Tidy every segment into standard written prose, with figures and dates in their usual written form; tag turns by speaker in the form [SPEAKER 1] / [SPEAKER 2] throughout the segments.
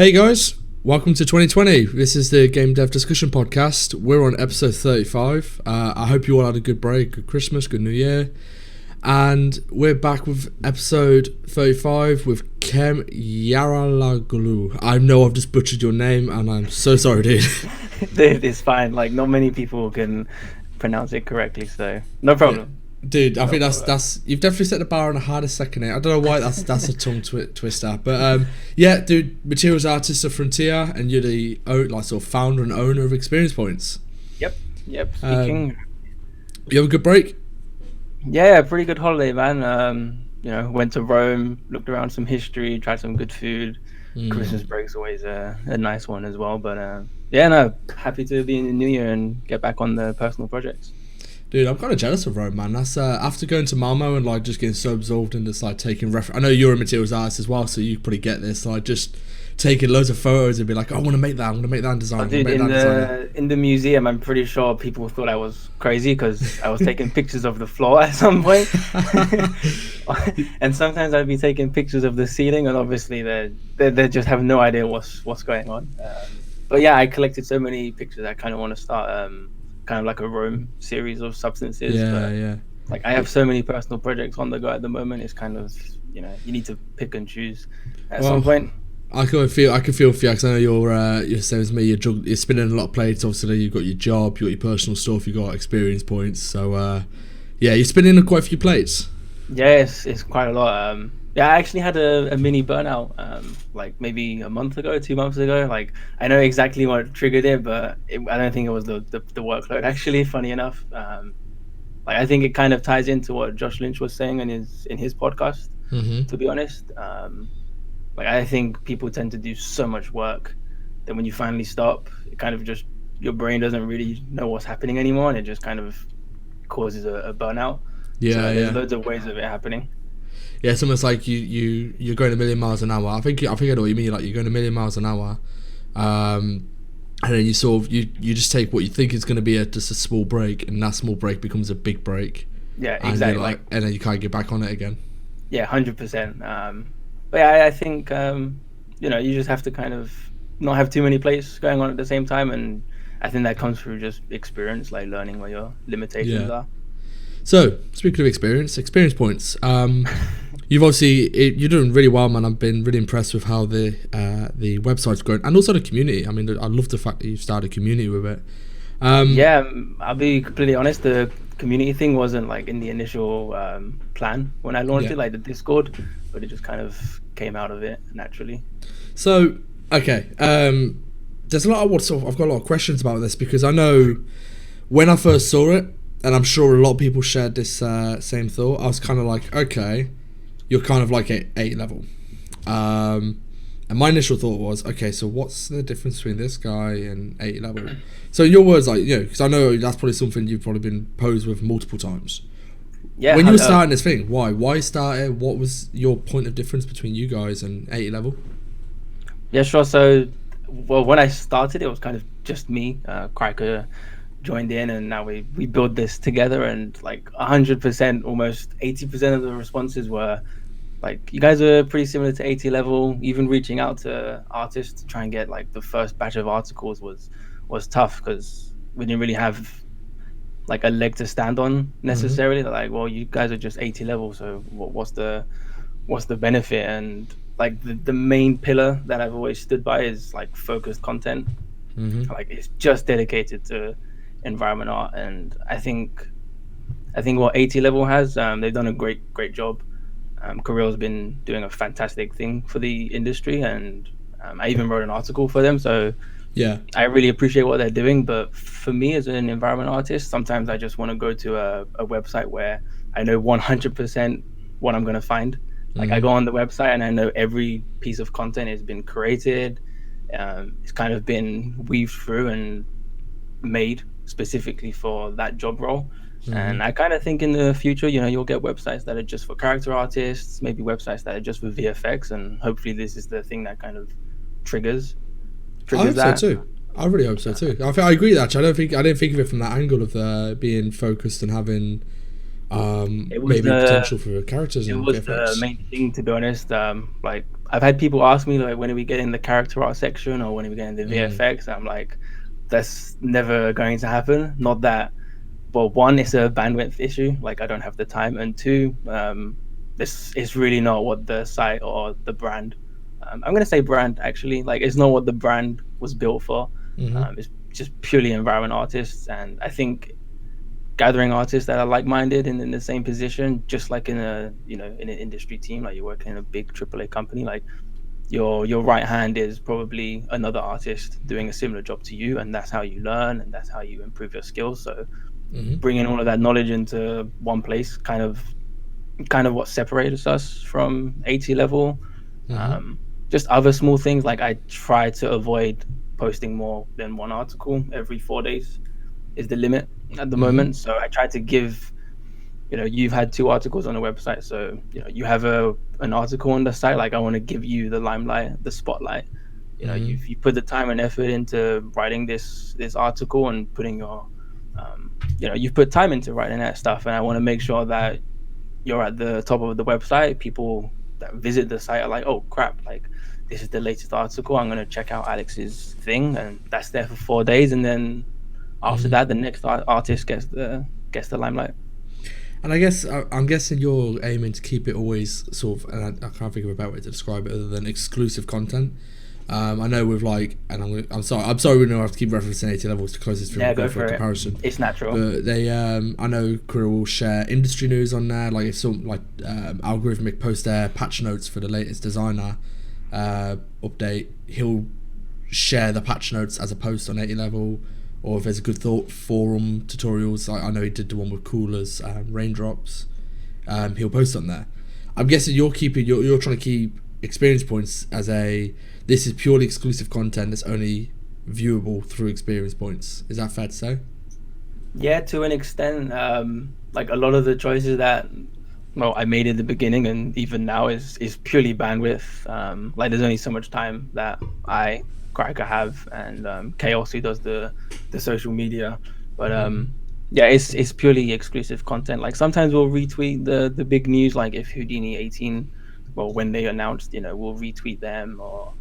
[SPEAKER 1] Hey guys, welcome to 2020. This is the Game Dev Discussion Podcast. We're on episode 35. I hope you all had a good break, good Christmas, good New Year. And we're back with episode 35 with Kem Yaralioglu. I know I've just butchered your name and I'm so sorry, dude.
[SPEAKER 2] Dude, it's fine. Like, not many people can pronounce it correctly, so no problem.
[SPEAKER 1] Dude, I think that's you've definitely set the bar on a harder second name. I don't know why that's a tongue twister, but yeah, dude, materials artist of Frontier, and you're the sort of founder and owner of Experience Points.
[SPEAKER 2] Yep. Speaking.
[SPEAKER 1] You have a good break?
[SPEAKER 2] Yeah, pretty good holiday, man. Went to Rome, looked around some history, tried some good food. Christmas break's always a nice one as well. But happy to be in the new year and get back on the personal projects.
[SPEAKER 1] Dude, I'm kind of jealous of Rome, man. That's after going to Malmo and like just getting so absorbed in this, like taking reference. I know you're a materials artist as well, so you probably get this. Like just taking loads of photos and be like, I want to make that. I want to make that in design.
[SPEAKER 2] Dude, in the museum, I'm pretty sure people thought I was crazy because I was taking pictures of the floor at some point, and sometimes I'd be taking pictures of the ceiling, and obviously they just have no idea what's going on. But yeah, I collected so many pictures. I kind of want to start kind of like a Rome series of substances.
[SPEAKER 1] Yeah.
[SPEAKER 2] Like I have so many personal projects on the go at the moment. It's kind of, you need to pick and choose at some point.
[SPEAKER 1] I can feel for you because I know you're same as me. You're spinning a lot of plates. Obviously, you've got your job, you got your personal stuff, you got experience points. So yeah, you're spinning quite a few plates.
[SPEAKER 2] Yes, it's quite a lot. I actually had a mini burnout like maybe a month ago, 2 months ago. Like I know exactly what triggered it, but I don't think it was the workload. Actually, funny enough, like I think it kind of ties into what Josh Lynch was saying in his podcast. To be honest, like I think people tend to do so much work that when you finally stop, it kind of just your brain doesn't really know what's happening anymore, and it just kind of causes a burnout. There's loads of ways of it happening.
[SPEAKER 1] Yeah, it's almost like you're going a million miles an hour. I think I know what you mean. Like you're going a million miles an hour, and then you sort of you just take what you think is going to be just a small break, and that small break becomes a big break.
[SPEAKER 2] Yeah, exactly.
[SPEAKER 1] And then you can't get back on it again.
[SPEAKER 2] Yeah, 100%. But yeah, I think you just have to kind of not have too many plays going on at the same time, and I think that comes through just experience, like learning where your limitations are.
[SPEAKER 1] So, speaking of experience points, you've obviously you're doing really well, man. I've been really impressed with how the website's grown, and also the community. I mean, I love the fact that you've started a community with it.
[SPEAKER 2] Yeah, I'll be completely honest. The community thing wasn't like in the initial plan when I launched it, like the Discord, but it just kind of came out of it naturally.
[SPEAKER 1] So, okay, there's a lot of I've got a lot of questions about this because I know when I first saw it. And I'm sure a lot of people shared this same thought. I was kind of like, okay, you're kind of like 8 level. And my initial thought was, okay, so what's the difference between this guy and 8 level? So in your words, like, because I know that's probably something you've probably been posed with multiple times.
[SPEAKER 2] Yeah.
[SPEAKER 1] When you were starting this thing, why start it? What was your point of difference between you guys and 8 level?
[SPEAKER 2] Yeah, sure. So, well, when I started, it was kind of just me, Criker joined in, and now we build this together, and like 100%, almost 80% of the responses were like, you guys are pretty similar to 80 level. Even reaching out to artists to try and get like the first batch of articles was tough because we didn't really have like a leg to stand on necessarily. They're like, well, you guys are just 80 level, so what's the benefit? And like the main pillar that I've always stood by is like focused content. Like it's just dedicated to environment art, and I think what 80 level has, they've done a great job. Corel's been doing a fantastic thing for the industry, and I even wrote an article for them, so yeah, I really appreciate what they're doing. But for me as an environment artist, sometimes I just want to go to a website where I know 100% what I'm going to find. Like I go on the website and I know every piece of content has been created, it's kind of been weaved through and made specifically for that job role. And I kind of think in the future, you'll get websites that are just for character artists, maybe websites that are just for VFX, and hopefully this is the thing that kind of triggers
[SPEAKER 1] I hope
[SPEAKER 2] that.
[SPEAKER 1] So too. I really hope so too. I agree with that. I didn't think of it from that angle of being focused and having maybe potential for characters.
[SPEAKER 2] It was the main thing, to be honest. Like I've had people ask me like, when are we getting the character art section, or when are we getting the VFX? I'm like, that's never going to happen. Not that. Well, one, it's a bandwidth issue. Like I don't have the time, and two, this is really not what the site or the brand. I'm gonna say brand actually. Like it's not what the brand was built for. It's just purely environment artists, and I think gathering artists that are like-minded and in the same position, just like in a in an industry team, like you're working in a big AAA company, like your right hand is probably another artist doing a similar job to you, and that's how you learn and that's how you improve your skills. So bringing all of that knowledge into one place, kind of what separates us from AT level. Just other small things, like I try to avoid posting more than one article every 4 days is the limit at the moment. So I try to give, you've had 2 articles on the website, so you have an article on the site. Like I want to give you the limelight, the spotlight. You put the time and effort into writing this article and putting your you've put time into writing that stuff, and I want to make sure that you're at the top of the website. People that visit the site are like, oh crap, like this is the latest article, I'm going to check out Alex's thing, and that's there for 4 days, and then after that the next artist gets the limelight.
[SPEAKER 1] And I guess I'm guessing you're aiming to keep it always sort of, and I can't think of a better way to describe it other than exclusive content. I know with like, and I'm sorry we don't have to keep referencing 80 levels to close this film for a comparison.
[SPEAKER 2] It's natural.
[SPEAKER 1] But they, I know Kura will share industry news on there, like it's some like algorithmic post there, patch notes for the latest designer update. He'll share the patch notes as a post on 80 level, or if there's a good thought forum tutorials. I know he did the one with coolers, raindrops. He'll post on there. I'm guessing you're trying to keep experience points as this is purely exclusive content that's only viewable through experience points. Is that fair to say?
[SPEAKER 2] Yeah, to an extent. Like a lot of the choices that I made in the beginning and even now is purely bandwidth. Like there's only so much time that Cracker have, and Kay also does the social media, but yeah, it's purely exclusive content. Like sometimes we'll retweet the big news, like if Houdini 18, when they announced, we'll retweet them, or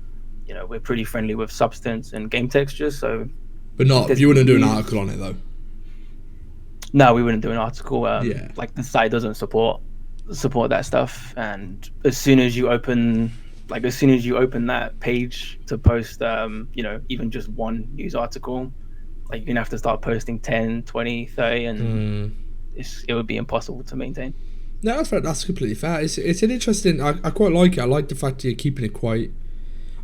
[SPEAKER 2] we're pretty friendly with Substance and Game Textures. So,
[SPEAKER 1] but you wouldn't do an article on it though.
[SPEAKER 2] No, we wouldn't do an article.
[SPEAKER 1] Yeah,
[SPEAKER 2] like the site doesn't support that stuff, and as soon as you open that page to post even just one news article, like you're gonna have to start posting 10, 20, 30, and it would be impossible to maintain.
[SPEAKER 1] No, that's fair. That's completely fair. It's an interesting. I quite like it. I like the fact that you're keeping it quite.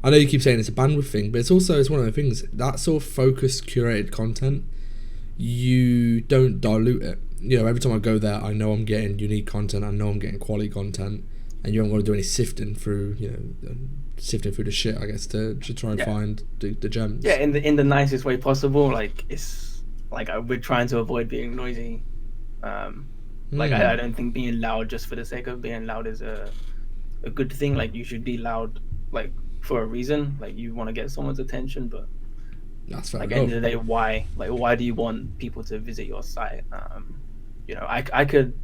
[SPEAKER 1] I know you keep saying it's a bandwidth thing, but it's one of the things that sort of focused, curated content. You don't dilute it. Every time I go there, I know I'm getting unique content. I know I'm getting quality content, and you don't want to do any sifting through the shit, I guess, to try and find the gems.
[SPEAKER 2] Yeah, in the nicest way possible. Like it's like we're trying to avoid being noisy. Like I don't think being loud just for the sake of being loud is a good thing. Like you should be loud like for a reason. Like you want to get someone's attention, but
[SPEAKER 1] that's fair.
[SPEAKER 2] Like at the end of the day, why do you want people to visit your site? I could,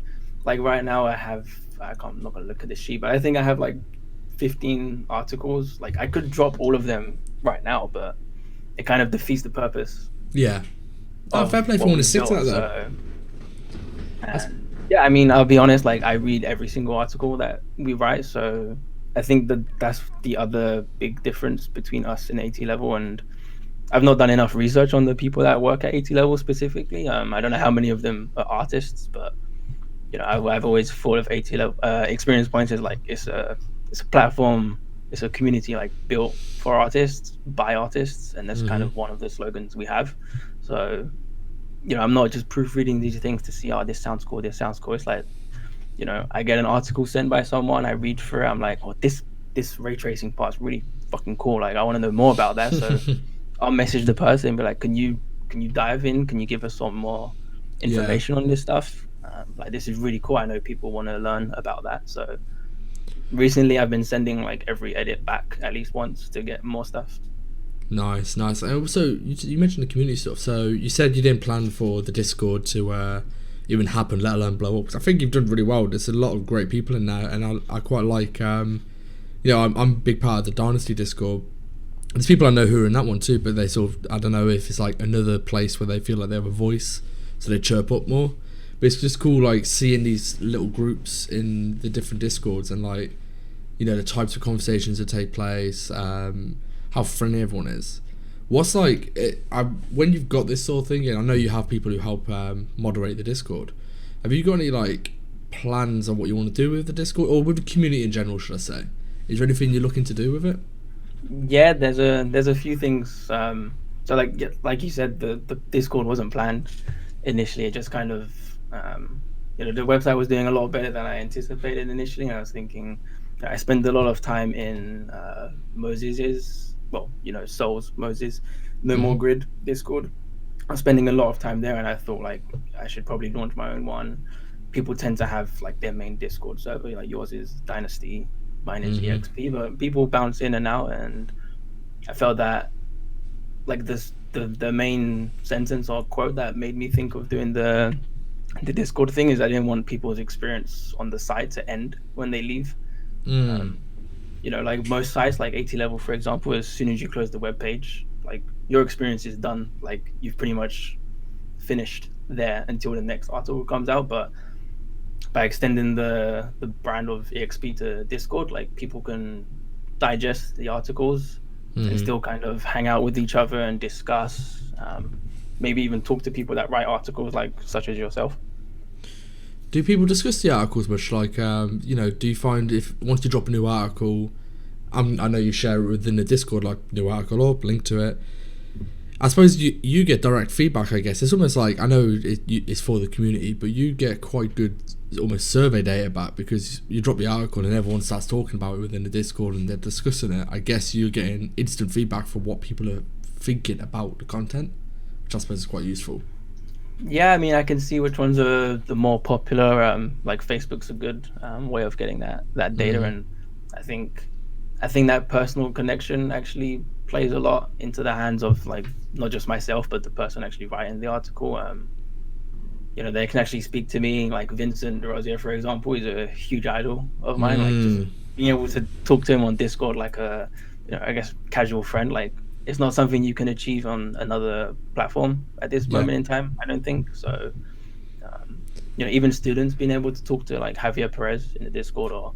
[SPEAKER 2] like right now I'm not gonna look at the sheet, but I think I have like 15 articles. Like I could drop all of them right now, but it kind of defeats the purpose.
[SPEAKER 1] Yeah. Fair play for wanting to stick to that though.
[SPEAKER 2] Yeah, I mean, I'll be honest, like I read every single article that we write, so I think that's the other big difference between us and AT level. And I've not done enough research on the people that work at AT level specifically. I don't know how many of them are artists, but I've always thought of AT level experience points as like it's a platform, it's a community like built for artists by artists, and that's kind of one of the slogans we have. So I'm not just proofreading these things to see, this sounds cool. It's like, I get an article sent by someone, I read through it, I'm like, this ray tracing part's really fucking cool. Like I want to know more about that. So I'll message the person and be like, can you dive in? Can you give us some more information on this stuff? Like this is really cool. I know people want to learn about that. So recently I've been sending like every edit back at least once to get more stuff.
[SPEAKER 1] Nice. And also, you mentioned the community stuff. So you said you didn't plan for the Discord to even happen, let alone blow up. Because I think you've done really well. There's a lot of great people in there, and I quite like you know, I'm a big part of the Dynasty Discord. There's people I know who are in that one too, but they sort of, I don't know if it's like another place where they feel like they have a voice, so they chirp up more. But it's just cool, like, seeing these little groups in the different Discords and, like, you know, the types of conversations that take place, how friendly everyone is. What's like, when you've got this sort of thing, and I know you have people who help moderate the Discord, have you got any, like, plans on what you want to do with the Discord, or with the community in general, should I say? Is there anything you're looking to do with it?
[SPEAKER 2] Yeah, there's a few things. So like you said, the Discord wasn't planned initially. It just kind of the website was doing a lot better than I anticipated initially. And I was thinking, I spend a lot of time in Moses's, Soul's Moses, No More Grid Discord. I'm spending a lot of time there, and I thought like I should probably launch my own one. People tend to have like their main Discord server, like yours is Dynasty, mine is EXP, but people bounce in and out, and I felt that like the main sentence or quote that made me think of doing the Discord thing is I didn't want people's experience on the site to end when they leave. Like most sites, like 80 level, for example, as soon as you close the web page, like your experience is done. Like you've pretty much finished there until the next article comes out. But by extending the brand of EXP to Discord, like people can digest the articles and still kind of hang out with each other and discuss, maybe even talk to people that write articles, like such as yourself.
[SPEAKER 1] Do people discuss the articles much? Like, do you find if once you drop a new article, I know you share it within the Discord, like new article up, link to it. I suppose you get direct feedback, I guess. It's almost like, I know it's for the community, but you get quite good almost survey data back because you drop the article and everyone starts talking about it within the Discord and they're discussing it. I guess you're getting instant feedback for what people are thinking about the content, which I suppose is quite useful.
[SPEAKER 2] Yeah, I mean, I can see which ones are the more popular. Like Facebook's a good way of getting that data, and I think that personal connection actually plays a lot into the hands of like not just myself, but the person actually writing the article. They can actually speak to me. Like Vincent Rosier, for example, is a huge idol of mine. Like just being able to talk to him on Discord like a, I guess, casual friend. Like it's not something you can achieve on another platform at this moment in time, I don't think. So, even students being able to talk to like Javier Perez in the Discord, or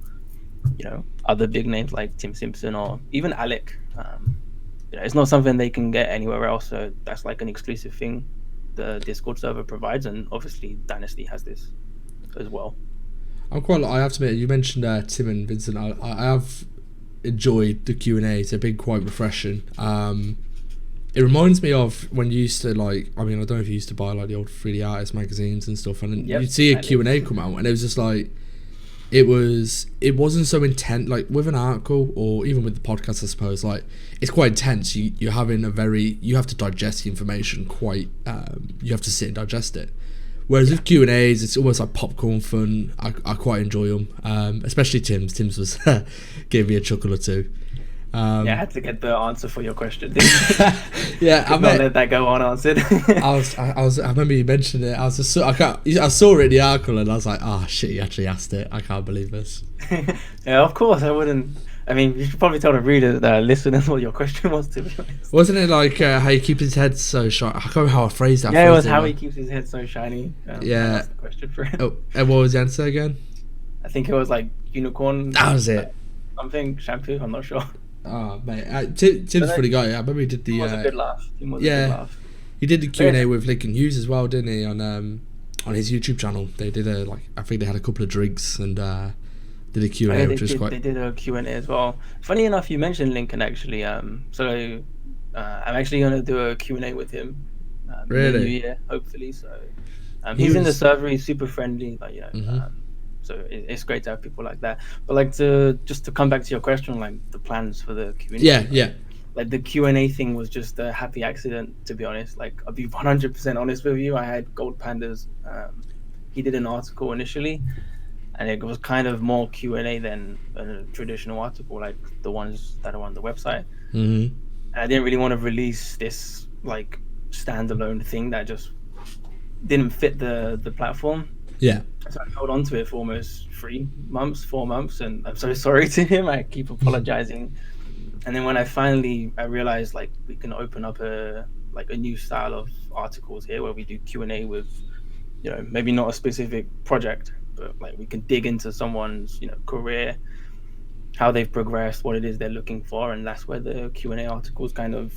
[SPEAKER 2] other big names like Tim Simpson or even Alec. It's not something they can get anywhere else. So that's like an exclusive thing the Discord server provides, and obviously Dynasty has this as well.
[SPEAKER 1] I have to admit, you mentioned Tim and Vincent. I have enjoyed the Q&As. They've been quite refreshing. It reminds me of when you used to I don't know if you used to buy like the old 3D artist magazines and stuff, and you'd see a Q&A come out, and it was just like it wasn't so intense like with an article or even with the podcast. I suppose like it's quite intense. You have to digest the information quite. You have to sit and digest it. Whereas with Q&As, it's almost like popcorn fun. I quite enjoy them, especially Tim's. Tim's was gave me a chuckle or two.
[SPEAKER 2] I had to get the answer for your question.
[SPEAKER 1] Yeah, I
[SPEAKER 2] not let that go unanswered.
[SPEAKER 1] I remember you mentioned it. I saw it in the article and I was like, oh shit, you actually asked it. I can't believe this.
[SPEAKER 2] Yeah, of course I wouldn't. I mean, you should probably tell the readers that are listening what your question was, to be honest.
[SPEAKER 1] Wasn't it like how he keeps his head so shiny? I can't remember how I phrased that.
[SPEAKER 2] Yeah, it was how he keeps his head so shiny.
[SPEAKER 1] Yeah.
[SPEAKER 2] That's the question for him.
[SPEAKER 1] Oh, and what was the answer again?
[SPEAKER 2] I think it was like unicorn.
[SPEAKER 1] That was it.
[SPEAKER 2] Something shampoo. I'm not sure.
[SPEAKER 1] Oh mate, Tim's a pretty guy. I remember he did the.
[SPEAKER 2] It was a good laugh. A good laugh.
[SPEAKER 1] He did the Q&A with Lincoln Hughes as well, didn't he? On his YouTube channel, they did I think they had a couple of drinks and did a Q&A, which was quite.
[SPEAKER 2] They did a Q&A as well. Funny enough, you mentioned Lincoln actually. So I'm actually gonna do a Q&A with him.
[SPEAKER 1] Really?
[SPEAKER 2] In the new year, hopefully. So he's in the server. He's super friendly. Like so it's great to have people like that. But like to come back to your question, like the plans for the community.
[SPEAKER 1] Yeah.
[SPEAKER 2] Like the Q&A thing was just a happy accident, to be honest. Like I'll be 100% honest with you. I had Gold Pandas. He did an article initially, and it was kind of more Q&A than a traditional article, like the ones that are on the website. And I didn't really want to release this like standalone thing that just didn't fit the platform.
[SPEAKER 1] Yeah.
[SPEAKER 2] So I held on to it for almost 3 months, 4 months, and I'm so sorry to him. I keep apologizing. And then when I realized like we can open up a new style of articles here where we do Q&A with, maybe not a specific project, but like we can dig into someone's, career, how they've progressed, what it is they're looking for, and that's where the Q&A articles kind of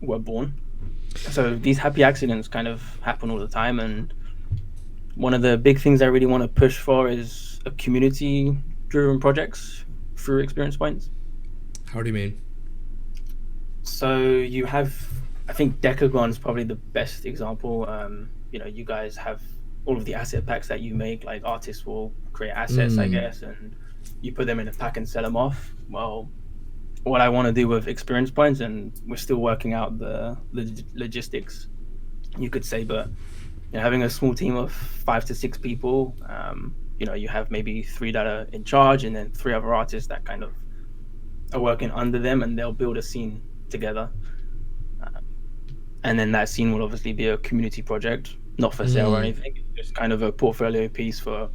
[SPEAKER 2] were born. So these happy accidents kind of happen all the time, and one of the big things I really want to push for is a community driven projects through experience points.
[SPEAKER 1] How do you mean?
[SPEAKER 2] So you have, I think Decagon is probably the best example. You guys have all of the asset packs that you make, like artists will create assets, I guess, and you put them in a pack and sell them off. Well, what I want to do with experience points, and we're still working out the logistics, you could say, but having a small team of 5 to 6 people, you have maybe 3 that are in charge, and then 3 other artists that kind of are working under them, and they'll build a scene together. And then that scene will obviously be a community project, not for sale or anything. It's just kind of a portfolio piece for,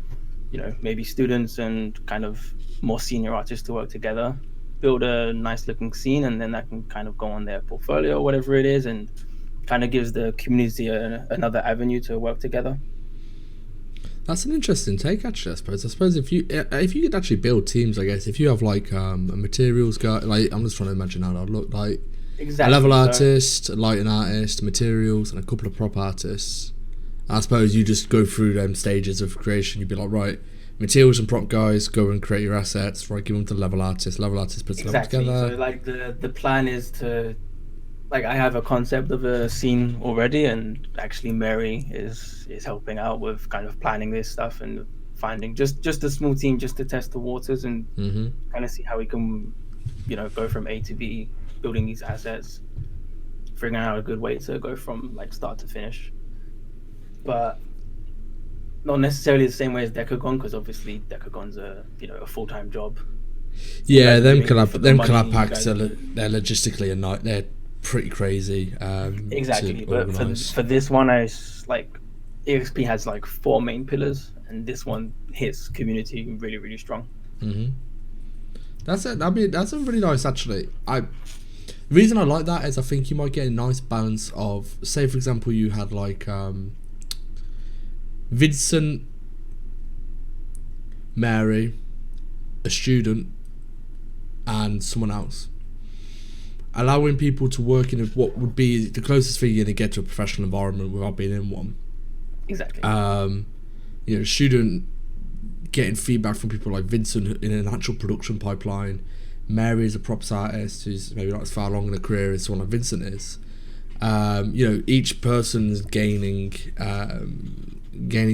[SPEAKER 2] maybe students and kind of more senior artists to work together, build a nice looking scene, and then that can kind of go on their portfolio, whatever it is, and kind of gives the community another avenue to work together.
[SPEAKER 1] That's an interesting take, actually. I suppose if you could actually build teams, I guess if you have like a materials guy, like I'm just trying to imagine how that would look like.
[SPEAKER 2] Exactly.
[SPEAKER 1] A level artist, a lighting artist, materials, and a couple of prop artists. I suppose you just go through them stages of creation. You'd be like, right, materials and prop guys, go and create your assets. Right, give them to level artist. Level artist puts them together.
[SPEAKER 2] So like the plan is to, like, I have a concept of a scene already, and actually Mary is helping out with kind of planning this stuff and finding just a small team just to test the waters and kind of see how we can, go from A to B, building these assets, figuring out a good way to go from like start to finish. But not necessarily the same way as Decagon, because obviously Decagon's a full-time job.
[SPEAKER 1] Yeah, them collab packs they're logistically a night. They're pretty crazy.
[SPEAKER 2] Exactly, but for this one, like EXP has like 4 main pillars, and this one hits community really, really strong.
[SPEAKER 1] That's it. I mean, that's a really nice, actually. The reason I like that is I think you might get a nice balance of, say, for example, you had like Vincent, Mary, a student, and someone else. Allowing people to work in what would be the closest thing you're going to get to a professional environment without being in one.
[SPEAKER 2] Exactly.
[SPEAKER 1] Student getting feedback from people like Vincent in an actual production pipeline. Mary is a props artist who's maybe not as far along in a career as someone like Vincent is. Each person's gaining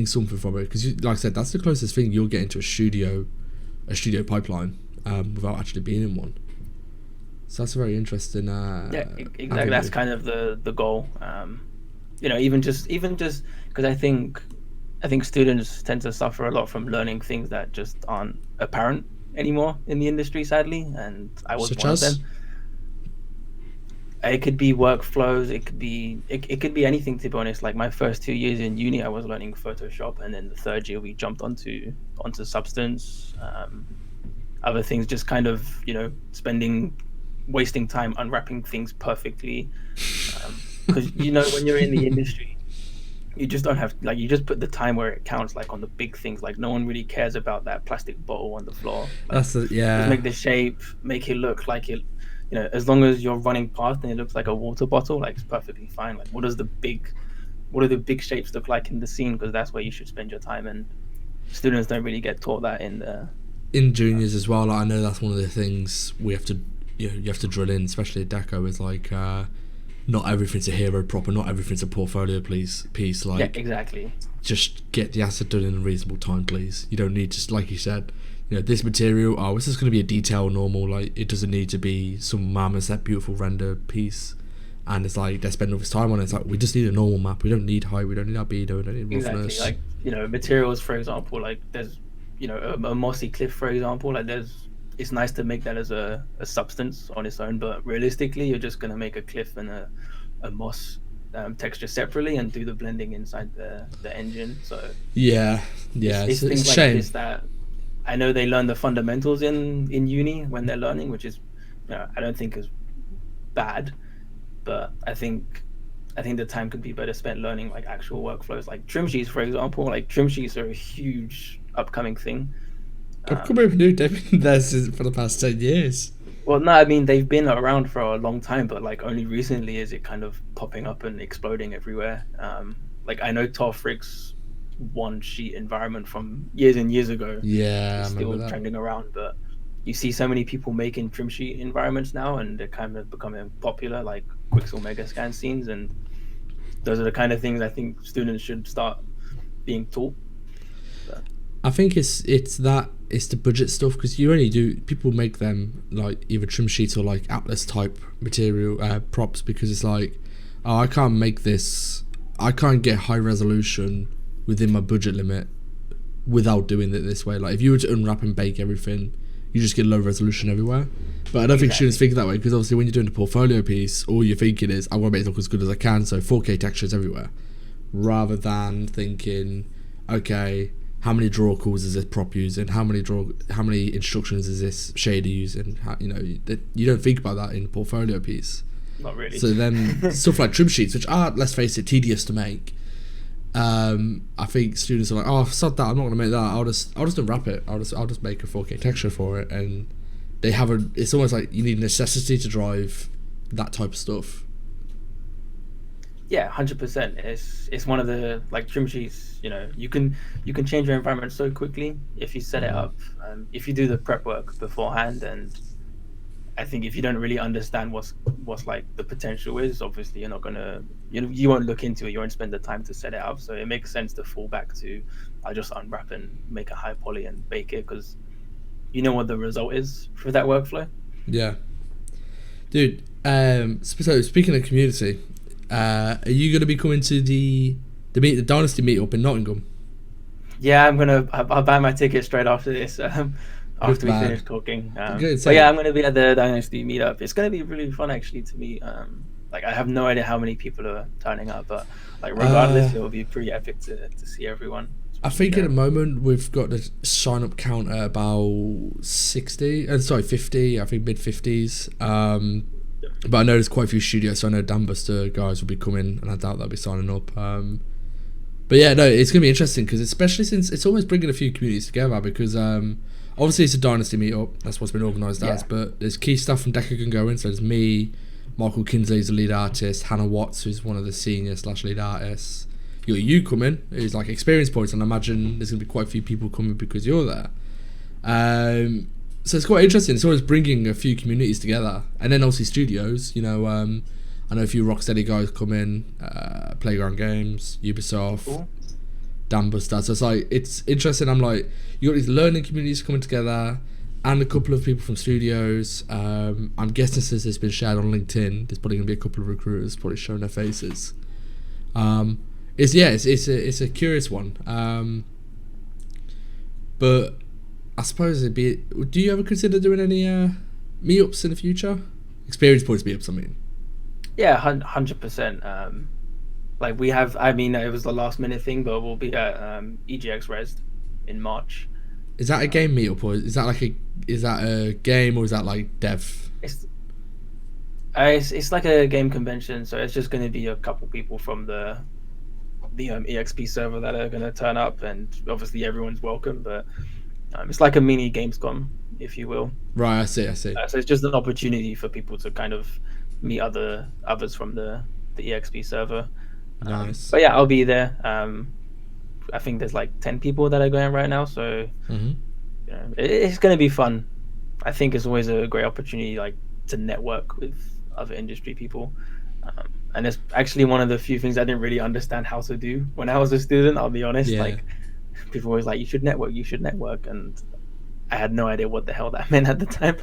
[SPEAKER 1] something from it, because like I said, that's the closest thing you'll get into a studio pipeline without actually being in one. So that's a very interesting.
[SPEAKER 2] Yeah, exactly. Avenue. That's kind of the goal. Even just because I think students tend to suffer a lot from learning things that just aren't apparent anymore in the industry, sadly, and I was one of them. It could be workflows. It could be anything, to be honest. Like my first 2 years in uni, I was learning Photoshop, and then the third year we jumped onto Substance. Other things, just kind of wasting time unwrapping things perfectly, because when you're in the industry, you just don't have, like, you just put the time where it counts, like on the big things. Like no one really cares about that plastic bottle on the floor. Like, just make the shape, make it look like it, as long as you're running past and it looks like a water bottle, like it's perfectly fine. Like what do the big shapes look like in the scene, because that's where you should spend your time, and students don't really get taught that in
[SPEAKER 1] juniors as well. Like, I know that's one of the things we have to you have to drill in, especially at Deco, is like not everything's a hero proper, not everything's a portfolio piece. Like,
[SPEAKER 2] yeah, exactly.
[SPEAKER 1] Just get the asset done in a reasonable time, please. You don't need to, like you said, this material, this is going to be a detail normal. Like, it doesn't need to be some marmoset beautiful render piece. And it's like they're spending all this time on it. It's like, we just need a normal map. We don't need height. We don't need albedo. We don't need roughness.
[SPEAKER 2] Exactly. Like, materials, for example, like there's a mossy cliff, for example. Like it's nice to make that as a substance on its own, but realistically, you're just gonna make a cliff and a moss texture separately and do the blending inside the engine. So
[SPEAKER 1] Yeah, yeah,
[SPEAKER 2] it's
[SPEAKER 1] it's
[SPEAKER 2] things
[SPEAKER 1] a
[SPEAKER 2] like
[SPEAKER 1] shame.
[SPEAKER 2] this that I know they learn the fundamentals in uni when they're learning, which is, I don't think is bad, but I think the time could be better spent learning like actual workflows, like trim sheets, for example. Like trim sheets are a huge upcoming thing.
[SPEAKER 1] I've come up
[SPEAKER 2] Um,
[SPEAKER 1] with new there for the past 10 years.
[SPEAKER 2] well, no, I mean they've been around for a long time, but like only recently is it kind of popping up and exploding everywhere. Like I know Torfrig's one sheet environment from years and years ago
[SPEAKER 1] Yeah, I
[SPEAKER 2] is
[SPEAKER 1] remember
[SPEAKER 2] still
[SPEAKER 1] that.
[SPEAKER 2] trending around, but you see so many people making trim sheet environments now, and they're kind of becoming popular, like Quixel Mega Scan scenes, and those are the kind of things I think students should start being taught. But
[SPEAKER 1] I think it's the budget stuff, because you only do people make them like either trim sheets or like atlas type material props, because it's like, oh, I can't get high resolution within my budget limit without doing it this way. Like if you were to unwrap and bake everything, you just get low resolution everywhere. But I don't think students think that way, because obviously when you're doing a portfolio piece, all you're thinking is I want to make it look as good as I can, so 4K textures everywhere, rather than thinking, okay, how many draw calls is this prop using? How many instructions is this shader using? You don't think about that in a portfolio piece.
[SPEAKER 2] not really.
[SPEAKER 1] So then stuff like trim sheets, which are, let's face it, tedious to make. I think students are like, oh, sod that, I'm not gonna make that. I'll just unwrap it. I'll just make a 4K texture for it, and they have it's almost like you need necessity to drive that type of stuff.
[SPEAKER 2] Yeah, 100%. It's one of the like trim sheets. You can change your environment so quickly if you set it up. If you do the prep work beforehand, and I think if you don't really understand what's like the potential is, obviously you're not gonna you won't look into it. You won't spend the time to set it up. So it makes sense to fall back to I'll just unwrap and make a high poly and bake it, because you know what the result is for that workflow.
[SPEAKER 1] Yeah, dude. So speaking of community, are you gonna be coming to the Dynasty meetup in Nottingham?
[SPEAKER 2] Yeah, I'll buy my ticket straight after this. After we finish talking. But yeah, I'm going to be at the Dynasty meetup. It's going to be really fun actually to meet. Like I have no idea how many people are turning up, but like regardless, it will be pretty epic to see everyone.
[SPEAKER 1] I think at the moment we've got the sign up count at about 50. I think mid 50s. But I know there's quite a few studios, so I know Dambuster guys will be coming, and I doubt they'll be signing up. But yeah, no, it's going to be interesting, because especially since it's almost bringing a few communities together, because obviously it's a Dynasty meetup, that's what's been organised as, but there's key stuff from Deca going, so there's me, Michael Kinsley's the lead artist, Hannah Watts, who's one of the senior / lead artists. You got you coming, who's like experience points, and I imagine there's going to be quite a few people coming because you're there. So it's quite interesting. It's always bringing a few communities together, and then obviously studios. I know a few Rocksteady guys come in, Playground Games, Ubisoft,
[SPEAKER 2] Cool.
[SPEAKER 1] Dambuster. So it's like it's interesting. I'm like, you got these learning communities coming together, and a couple of people from studios. I'm guessing since it's been shared on LinkedIn, there's probably gonna be a couple of recruiters probably showing their faces. It's a curious one. But I suppose it'd be. Do you ever consider doing any meetups in the future? Experience points meetups, I mean.
[SPEAKER 2] Yeah, 100%. Like we have, I mean, it was the last minute thing, but we'll be at EGX Res in March.
[SPEAKER 1] Is that a game meetup, or is that a game, or is that like dev?
[SPEAKER 2] It's like a game convention, so it's just going to be a couple people from the EXP server that are going to turn up, and obviously everyone's welcome. But it's like a mini Gamescom, if you will.
[SPEAKER 1] Right, I see.
[SPEAKER 2] So it's just an opportunity for people to kind of meet others from the EXP server.
[SPEAKER 1] Nice.
[SPEAKER 2] But yeah, I'll be there. I think there's like 10 people that are going right now, so it's going to be fun. I think it's always a great opportunity, like to network with other industry people. And it's actually one of the few things I didn't really understand how to do when I was a student. I'll be honest.
[SPEAKER 1] Yeah.
[SPEAKER 2] Like people were always like, you should network, and I had no idea what the hell that meant at the time.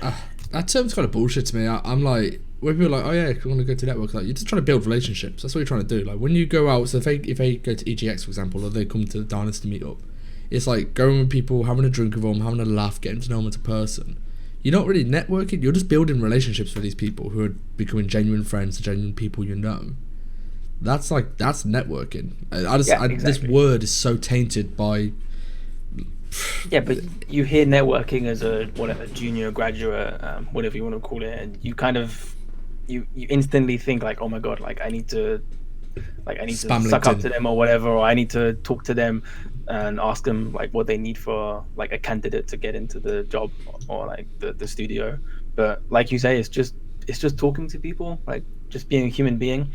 [SPEAKER 1] That term's kind of bullshit to me. I'm like, when people are like, oh yeah, I want to go to network, like you're just trying to build relationships. That's what you're trying to do. Like when you go out, so if they go to EGX, for example, or they come to the Dynasty meetup, it's like going with people, having a drink with them, having a laugh, getting to know them as a person. You're not really networking, you're just building relationships with these people who are becoming genuine friends, genuine people you know. That's networking.
[SPEAKER 2] Yeah,
[SPEAKER 1] This
[SPEAKER 2] exactly.
[SPEAKER 1] word is so tainted by.
[SPEAKER 2] Yeah, but you hear networking as a whatever junior graduate, whatever you want to call it, and you kind of you instantly think like, oh my god, like I need to
[SPEAKER 1] Spam
[SPEAKER 2] suck up
[SPEAKER 1] LinkedIn.
[SPEAKER 2] to them or whatever, or I need to talk to them and ask them like what they need for like a candidate to get into the job or like the studio. But like you say, it's just talking to people, like just being a human being.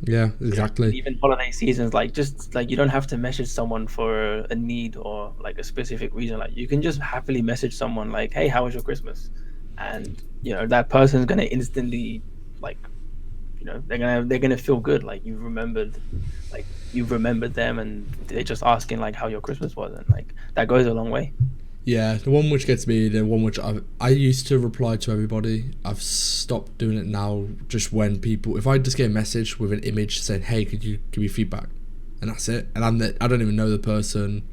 [SPEAKER 1] Yeah,
[SPEAKER 2] You know, and
[SPEAKER 1] exactly.
[SPEAKER 2] even holiday seasons, like just like you don't have to message someone for a need or like a specific reason. Like you can just happily message someone like, "Hey, how was your Christmas?" And that person's gonna instantly like they're gonna feel good. Like you've remembered them, and they're just asking like how your Christmas was, and like that goes a long way.
[SPEAKER 1] Yeah, the one which gets me, the one which I used to reply to everybody. I've stopped doing it now. Just when people, if I just get a message with an image saying, "Hey, could you give me feedback?" and that's it. And I don't even know the person.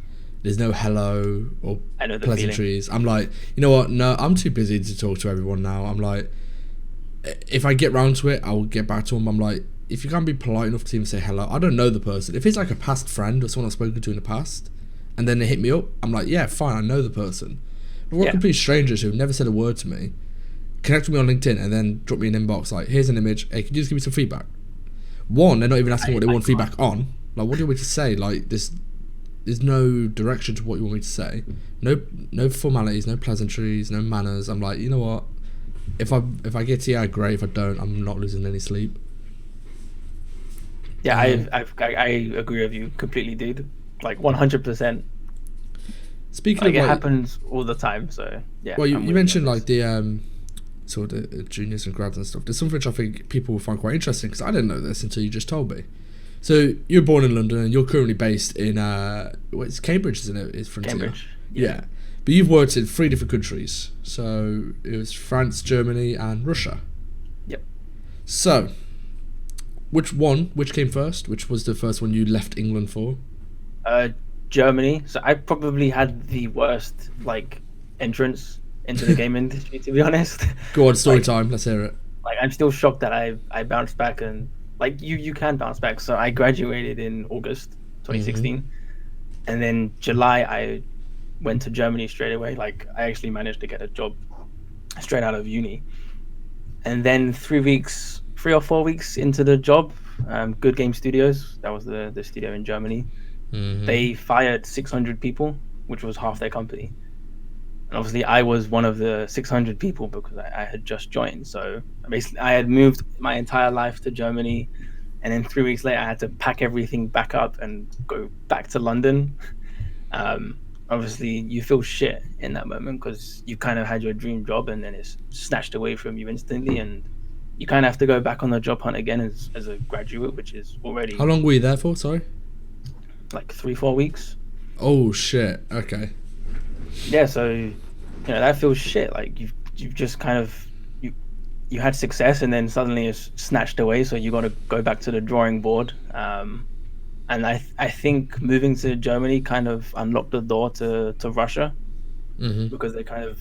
[SPEAKER 1] There's no hello or
[SPEAKER 2] I know the feeling.
[SPEAKER 1] pleasantries. I'm like, you know what? No, I'm too busy to talk to everyone now. I'm like, if I get round to it, I'll get back to them. I'm like, if you can't be polite enough to even say hello, I don't know the person. If it's like a past friend or someone I've spoken to in the past, and then they hit me up, I'm like, yeah, fine, I know the person. But we're
[SPEAKER 2] Yeah,
[SPEAKER 1] complete strangers who've never said a word to me. Connect with me on LinkedIn and then drop me an inbox like, here's an image. Hey, can you just give me some feedback? One, they're not even asking what they
[SPEAKER 2] I
[SPEAKER 1] want
[SPEAKER 2] can't.
[SPEAKER 1] feedback on. Like, what do you want me to say? Like, there's no direction to what you want me to say. No formalities, no pleasantries, no manners. I'm like, you know what? If I get to, yeah, great. If I don't, I'm not losing any sleep.
[SPEAKER 2] Yeah,
[SPEAKER 1] Um,
[SPEAKER 2] I agree with you completely, dude. Like 100%.
[SPEAKER 1] Speaking
[SPEAKER 2] Like
[SPEAKER 1] of
[SPEAKER 2] it
[SPEAKER 1] like,
[SPEAKER 2] happens all the time. So yeah,
[SPEAKER 1] well, you,
[SPEAKER 2] I'm
[SPEAKER 1] you
[SPEAKER 2] with you on
[SPEAKER 1] mentioned like
[SPEAKER 2] this.
[SPEAKER 1] the sort of the juniors and grads and stuff. There's something which I think people will find quite interesting because I didn't know this until you just told me. So you're born in London and you're currently based in it's Cambridge, isn't it? It's Frontier.
[SPEAKER 2] Cambridge. Yeah.
[SPEAKER 1] Yeah, but you've worked in 3 different countries. So it was France, Germany, and Russia.
[SPEAKER 2] Yep.
[SPEAKER 1] So which came first? Which was the first one you left England for?
[SPEAKER 2] Uh, Germany. So I probably had the worst like entrance into the game industry, to be honest.
[SPEAKER 1] Go on, story
[SPEAKER 2] like
[SPEAKER 1] time. Let's hear it.
[SPEAKER 2] like I'm still shocked that I bounced back, and like you can bounce back. So I graduated in August
[SPEAKER 1] Mhm.
[SPEAKER 2] 2016, and then July I went to Germany straight away. Like I actually managed to get a job straight out of uni, and then 3 or 4 weeks into the job, Good Game Studios, that was the studio in Germany,
[SPEAKER 1] Mhm.
[SPEAKER 2] they fired 600 people, which was half their company. And obviously, I was one of the 600 people because I had just joined. So basically, I had moved my entire life to Germany, and then 3 weeks later, I had to pack everything back up and go back to London. Obviously, you feel shit in that moment because you kind of had your dream job, and then it's snatched away from you instantly, and you kind of have to go back on the job hunt again as a graduate, which is
[SPEAKER 1] How
[SPEAKER 2] already
[SPEAKER 1] long were you there for? Sorry.
[SPEAKER 2] like 3 4 weeks.
[SPEAKER 1] Oh shit. Okay.
[SPEAKER 2] Yeah, so that feels shit. Like you've just kind of you had success and then suddenly it's snatched away. So you got to go back to the drawing board. And I think moving to Germany kind of unlocked the door to Russia
[SPEAKER 1] Mhm.
[SPEAKER 2] because they kind of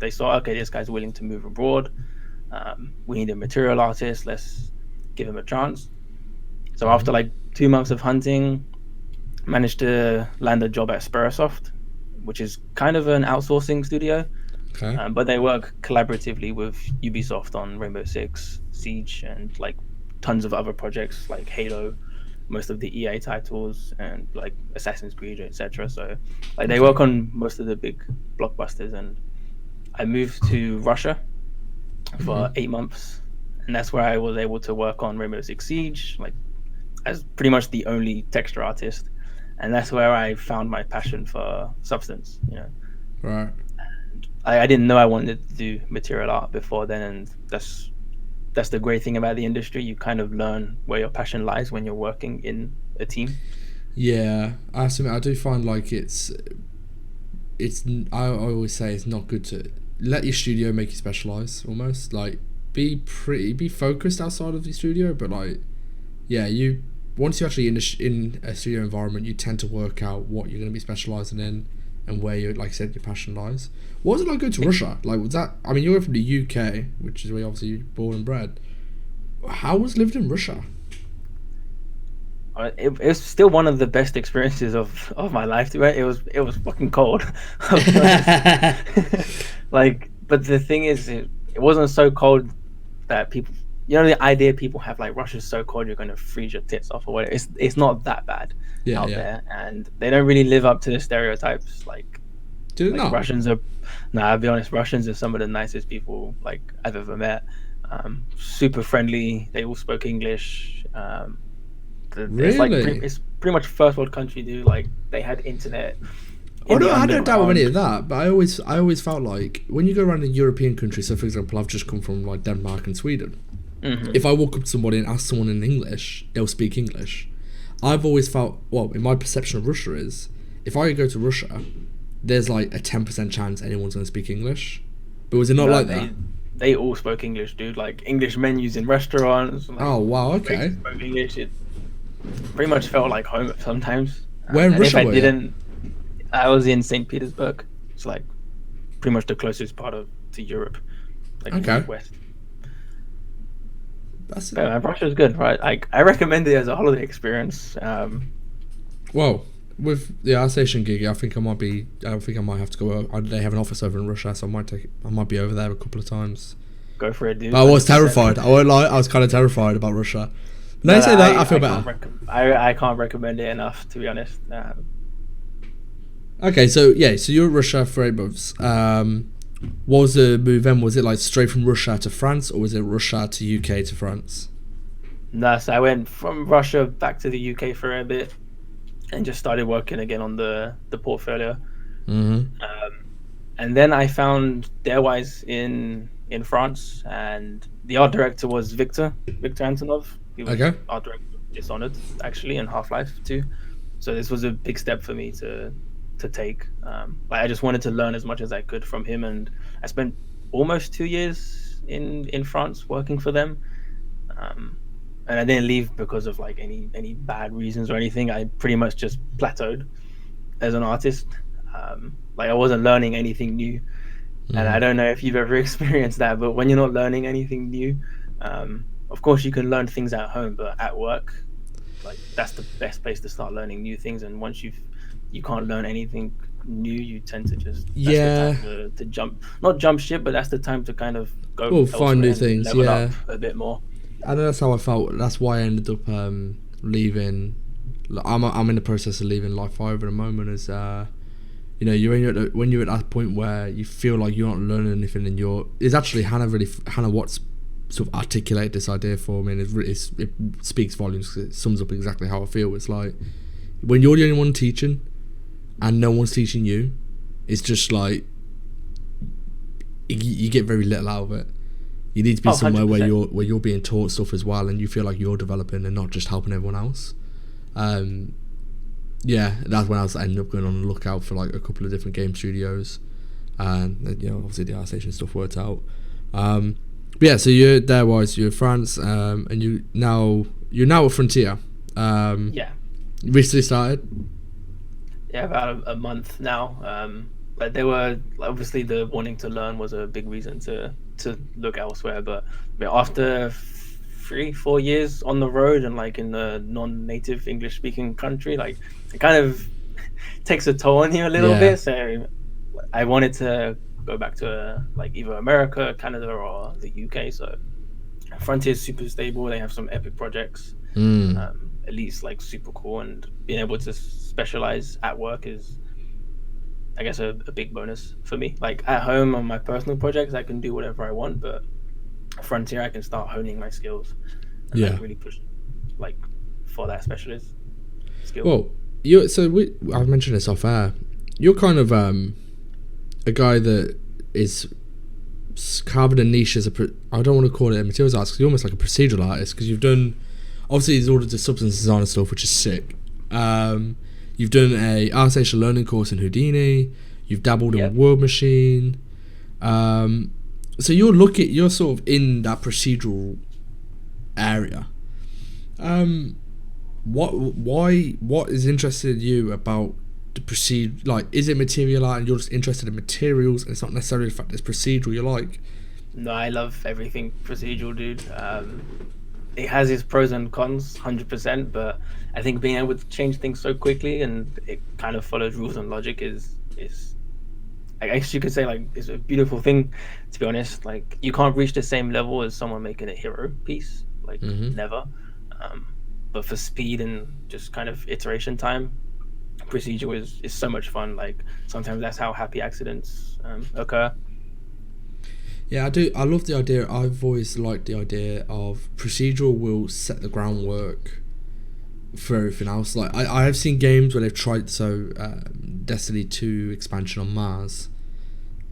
[SPEAKER 2] they saw, okay, this guy's willing to move abroad. We need a material artist. Let's give him a chance. So after
[SPEAKER 1] Mhm.
[SPEAKER 2] like 2 months of hunting, managed to land a job at Spurasoft, which is kind of an outsourcing studio.
[SPEAKER 1] Okay.
[SPEAKER 2] But they work collaboratively with Ubisoft on Rainbow Six Siege and like tons of other projects like Halo, most of the EA titles, and like Assassin's Creed, etc. So like they
[SPEAKER 1] Okay.
[SPEAKER 2] work on most of the big blockbusters. And I moved to Russia for
[SPEAKER 1] Mhm.
[SPEAKER 2] 8 months, and that's where I was able to work on Rainbow Six Siege, like as pretty much the only texture artist. And that's where I found my passion for substance.
[SPEAKER 1] Right.
[SPEAKER 2] I didn't know I wanted to do material art before then, and that's the great thing about the industry. You kind of learn where your passion lies when you're working in a team.
[SPEAKER 1] Yeah. I have to admit, I do find like it's. I always say it's not good to let your studio make you specialize. Almost like be focused outside of the studio, but like yeah, you once you're actually in a studio environment, you tend to work out what you're going to be specializing in and where you like I said your passion lies. What was it like going to Russia? Like was that? I mean, you're from the UK, which is where obviously you're born and bred. How was living in Russia?
[SPEAKER 2] It was still one of the best experiences of my life. To it was fucking cold. I'll be honest. Like, but the thing is, it wasn't so cold that people, the idea people have, like, Russia's so cold you're going to freeze your tits off or whatever. It's not that bad
[SPEAKER 1] Yeah,
[SPEAKER 2] out
[SPEAKER 1] yeah.
[SPEAKER 2] there, and they don't really live up to the stereotypes.
[SPEAKER 1] Do it
[SPEAKER 2] Like,
[SPEAKER 1] not.
[SPEAKER 2] Russians are, nah, I'll be honest, Russians are some of the nicest people, like, I've ever met. Super friendly. They all spoke English.
[SPEAKER 1] Really?
[SPEAKER 2] It's pretty much first world country, dude. Like, they had internet
[SPEAKER 1] Oh
[SPEAKER 2] in
[SPEAKER 1] no,
[SPEAKER 2] the
[SPEAKER 1] I don't doubt any of
[SPEAKER 2] underground.
[SPEAKER 1] that. But I always felt like when you go around a European country. So, for example, I've just come from like Denmark and Sweden.
[SPEAKER 2] Hmm.
[SPEAKER 1] If I walk up to somebody and ask someone in English, they'll speak English. I've always felt, well, in my perception of Russia is, if I go to Russia, there's like a 10% chance anyone's going to speak English. But was it not
[SPEAKER 2] No,
[SPEAKER 1] like that?
[SPEAKER 2] they all spoke English, dude. Like, English menus in restaurants, like,
[SPEAKER 1] Oh wow,
[SPEAKER 2] waiters
[SPEAKER 1] okay.
[SPEAKER 2] spoke English. It pretty much felt like home sometimes.
[SPEAKER 1] Where in
[SPEAKER 2] And if
[SPEAKER 1] Russia
[SPEAKER 2] I
[SPEAKER 1] were you?
[SPEAKER 2] didn't, I was in St. Petersburg. It's like pretty much the closest part of to Europe, like
[SPEAKER 1] Okay,
[SPEAKER 2] west.
[SPEAKER 1] that's
[SPEAKER 2] But Russia's good, right? Like, I recommend it as a holiday experience.
[SPEAKER 1] well. With the Alsatian gig, I think I might be. I think I might have to go. They have an office over in Russia, so I might take. I might be over there a couple of times.
[SPEAKER 2] Go for it, dude.
[SPEAKER 1] But I was
[SPEAKER 2] 100%.
[SPEAKER 1] terrified. I won't lie. I was kind of terrified about Russia. Now
[SPEAKER 2] No,
[SPEAKER 1] you
[SPEAKER 2] no,
[SPEAKER 1] say that, I feel
[SPEAKER 2] can't
[SPEAKER 1] better.
[SPEAKER 2] I can't recommend it enough, to be honest.
[SPEAKER 1] Okay, so yeah, so you're at Russia for 8 months. What was the move then? Was it like straight from Russia to France, or was it Russia to UK to France?
[SPEAKER 2] No, so I went from Russia back to the UK for a bit and just started working again on the portfolio.
[SPEAKER 1] Mm-hmm.
[SPEAKER 2] And then I found Darewise in France, and the art director was Victor Antonov. He was
[SPEAKER 1] Okay.
[SPEAKER 2] art director of Dishonored, actually, and Half-Life too. So this was a big step for me to take. Like, I just wanted to learn as much as I could from him, and I spent almost 2 years in France working for them. And I didn't leave because of, like, any bad reasons or anything. I pretty much just plateaued as an artist. Like, I wasn't learning anything new, and I don't know if you've ever experienced that, but when you're not learning anything new, of course you can learn things at home, but at work, like, that's the best place to start learning new things. And once you can't learn anything new, you tend to just, that's the
[SPEAKER 1] Yeah.
[SPEAKER 2] time to jump, not jump ship, but that's the time to kind of go
[SPEAKER 1] Well, find
[SPEAKER 2] elsewhere
[SPEAKER 1] new
[SPEAKER 2] and
[SPEAKER 1] things.
[SPEAKER 2] level
[SPEAKER 1] Yeah.
[SPEAKER 2] up a bit more.
[SPEAKER 1] I know that's how I felt. That's why I ended up leaving. I'm in the process of leaving Life 5 at the moment. As when you're at that point where you feel like you're not learning anything, and it's actually Hannah Watts sort of articulated this idea for me, and it speaks volumes 'cause it sums up exactly how I feel. It's like when you're the only one teaching, and no one's teaching you, it's just like you get very little out of it. You need to be somewhere
[SPEAKER 2] 100%.
[SPEAKER 1] where you're being taught stuff as well, and you feel like you're developing and not just helping everyone else. Yeah, that's when I was ended up going on the lookout for like a couple of different game studios, and obviously the Alsatian stuff worked out. But yeah, so you're in France, and you're now at Frontier.
[SPEAKER 2] Yeah.
[SPEAKER 1] Recently started.
[SPEAKER 2] Yeah, about a month now. But they were, obviously, the wanting to learn was a big reason to look elsewhere. But after 3-4 years on the road and, like, in the non-native English speaking country, like, it kind of takes a toll on you a little bit. So I wanted to go back to, like, either America, Canada, or the UK. So Frontier's super stable. They have some epic projects. At least, like, super cool, and being able to specialize at work is, I guess, a big bonus for me. Like, at home on my personal projects, I can do whatever I want, but Frontier, I can start honing my skills and, like, really push, like, for that specialist skill.
[SPEAKER 1] Well, I've mentioned this off air. You're kind of a guy that is carving a niche as I don't want to call it a materials artist, because you're almost like a procedural artist, because you've done, obviously there's all the substance design and stuff, which is sick. You've done a artificial learning course in Houdini. You've dabbled in World Machine. So you're sort of in that procedural area. What is interested you about the like, is it material art and you're just interested in materials, and it's not necessarily the fact that it's procedural you like?
[SPEAKER 2] No, I love everything procedural, dude. it has its pros and cons, 100%. But I think being able to change things so quickly and it kind of follows rules and logic is I guess you could say like it's a beautiful thing. To be honest, like you can't reach the same level as someone making a hero piece, like never. Um, but for speed and just kind of iteration time, procedural is so much fun. Like sometimes that's how happy accidents occur.
[SPEAKER 1] Yeah, I do. I love the idea. I've always liked the idea of procedural will set the groundwork for everything else. Like I have seen games where they've tried. So Destiny 2 expansion on Mars.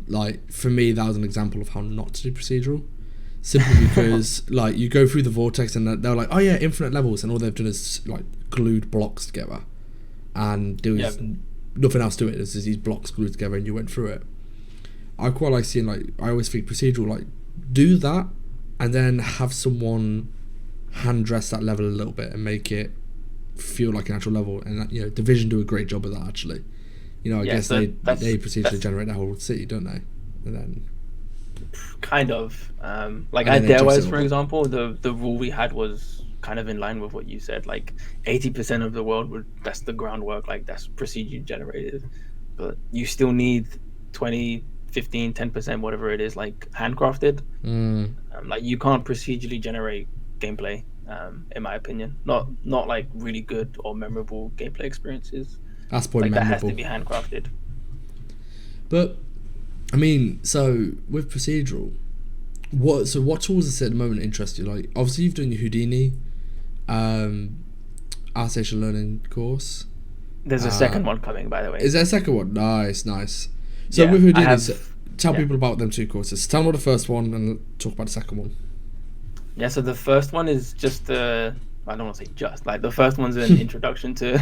[SPEAKER 1] Like for me, that was an example of how not to do procedural. Simply because like you go through the vortex and they're like, oh yeah, infinite levels, and all they've done is like glued blocks together, and there was nothing else to it. There's just these blocks glued together, and you went through it. I quite like seeing like I always think procedural like do that, and then have someone hand dress that level a little bit and make it feel like an actual level. And you know, Division do a great job of that actually. You know, I guess so they procedurally generate the whole city, don't they? And then
[SPEAKER 2] kind of like at Darewise, for example, the rule we had was kind of in line with what you said. Like 80% of the world that's the groundwork, like that's procedure generated, but you still need 20, 15, 10%, whatever it is, like handcrafted. Like you can't procedurally generate gameplay, in my opinion. Not like really good or memorable gameplay experiences.
[SPEAKER 1] That's probably
[SPEAKER 2] like
[SPEAKER 1] memorable.
[SPEAKER 2] That has to be handcrafted.
[SPEAKER 1] But I mean, so with procedural, what tools at the moment interest you? Like obviously you've done your Houdini, artificial learning course.
[SPEAKER 2] There's a second one coming, by the way.
[SPEAKER 1] Is there a second one? Nice. So with Houdini, tell people about them two courses. Tell them about the first one and talk about the second one.
[SPEAKER 2] Yeah, so the first one is just I don't want to say just, like the first one's an introduction to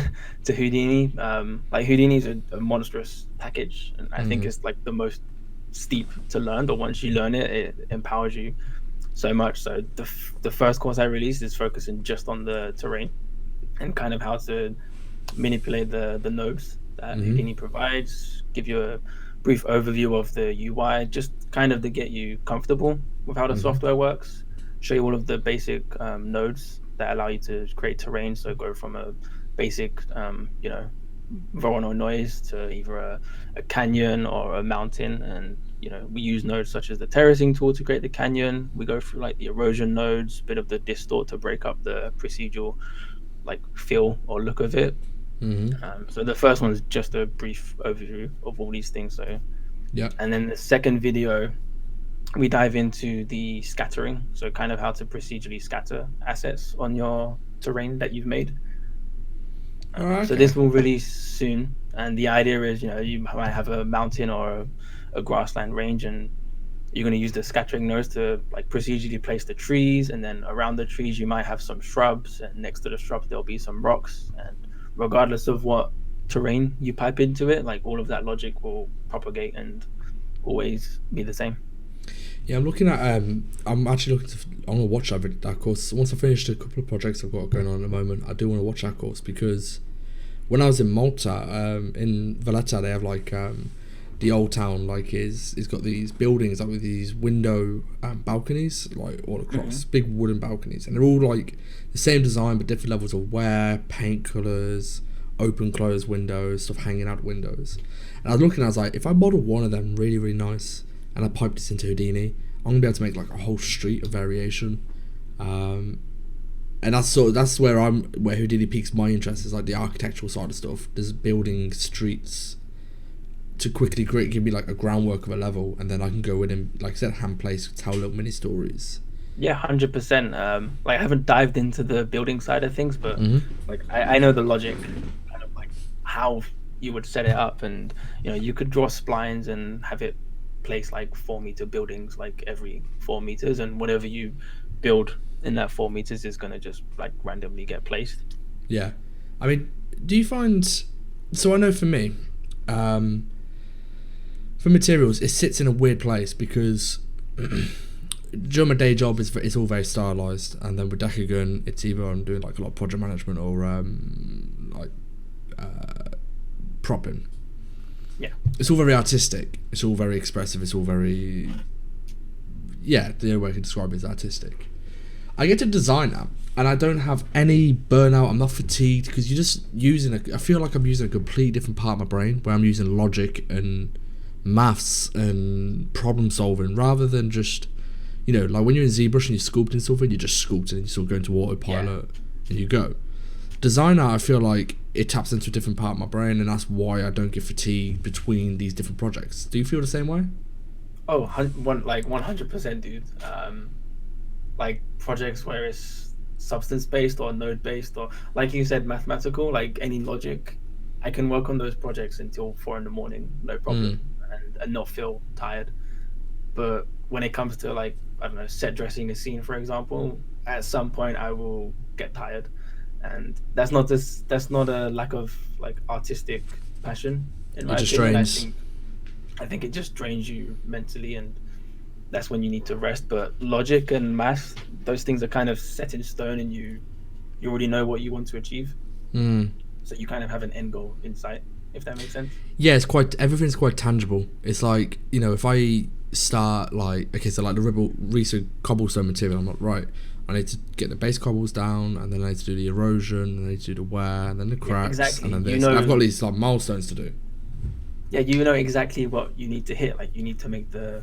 [SPEAKER 2] Houdini. Like Houdini is a monstrous package, and I think it's like the most steep to learn, but once you learn it, it empowers you so much. So the first course I released is focusing just on the terrain and kind of how to manipulate the nodes that Houdini provides, give you a brief overview of the UI, just kind of to get you comfortable with how the software works, show you all of the basic nodes that allow you to create terrain. So go from a basic, Voronoi noise to either a canyon or a mountain. And, we use nodes such as the terracing tool to create the canyon. We go through like the erosion nodes, a bit of the distort to break up the procedural like feel or look of it. So the first one is just a brief overview of all these things. So yeah. And then the second video, we dive into the scattering, so kind of how to procedurally scatter assets on your terrain that you've made. Okay. So this will release soon, and the idea is, you might have a mountain or a grassland range, and you're going to use the scattering nodes to like procedurally place the trees, and then around the trees you might have some shrubs, and next to the shrubs there'll be some rocks, and regardless of what terrain you pipe into it, like all of that logic will propagate and always be the same.
[SPEAKER 1] Yeah, I'm looking at. I'm actually looking to. I want to watch that course. Once I finished a couple of projects I've got going on at the moment, I do want to watch that course because when I was in Malta, in Valletta, they have like the old town. Like is got these buildings like with these window balconies like all across, big wooden balconies, and they're all like the same design but different levels of wear, paint colors, open close windows, stuff hanging out windows. And I was looking, I was like, if I model one of them really really nice, and I piped this into Houdini, I'm gonna be able to make like a whole street of variation, and that's where Houdini piques my interest, is like the architectural side of stuff. There's building streets to quickly give me like a groundwork of a level, and then I can go in and, like I said, hand place, tell little mini stories.
[SPEAKER 2] Yeah, 100%. Like I haven't dived into the building side of things, but like I know the logic, kind of like how you would set it up, and you could draw splines and have it place like 4-meter buildings like every 4 meters, and whatever you build in that 4 meters is going to just like randomly get placed. Yeah.
[SPEAKER 1] I mean, do you find, so I know for me, for materials, it sits in a weird place because during my day job it's all very stylized, and then with Decagon it's either I'm doing like a lot of project management or propping.
[SPEAKER 2] Yeah,
[SPEAKER 1] it's all very artistic, it's all very expressive, it's all very, the only way I can describe it is artistic. I get to design app, and I don't have any burnout. I'm not fatigued because you're just using I feel like I'm using a completely different part of my brain where I'm using logic and maths and problem solving rather than just, like when you're in ZBrush and you're sculpting something, you're just sculpting and you sort of go into autopilot and you go. Design art, I feel like it taps into a different part of my brain, and that's why I don't get fatigued between these different projects. Do you feel the same way?
[SPEAKER 2] Oh, 100%, dude. Like projects where it's substance based or node based, or like you said, mathematical, like any logic, I can work on those projects until 4 in the morning, no problem, and not feel tired. But when it comes to, like, I don't know, set dressing a scene, for example, at some point I will get tired, and that's not a lack of like artistic passion in
[SPEAKER 1] It
[SPEAKER 2] my
[SPEAKER 1] just
[SPEAKER 2] opinion.
[SPEAKER 1] drains.
[SPEAKER 2] I think it just drains you mentally, and that's when you need to rest. But logic and math, those things are kind of set in stone, and you already know what you want to achieve, so you kind of have an end goal in sight, if that makes sense.
[SPEAKER 1] Yeah, everything's quite tangible. It's like, if I start like, okay, so like the recent cobblestone material, I'm like, right, I need to get the base cobbles down, and then I need to do the erosion, and I need to do the wear, and then the cracks,
[SPEAKER 2] exactly.
[SPEAKER 1] and then this. And I've got these like milestones to do.
[SPEAKER 2] Yeah, you know exactly what you need to hit. Like, you need to make the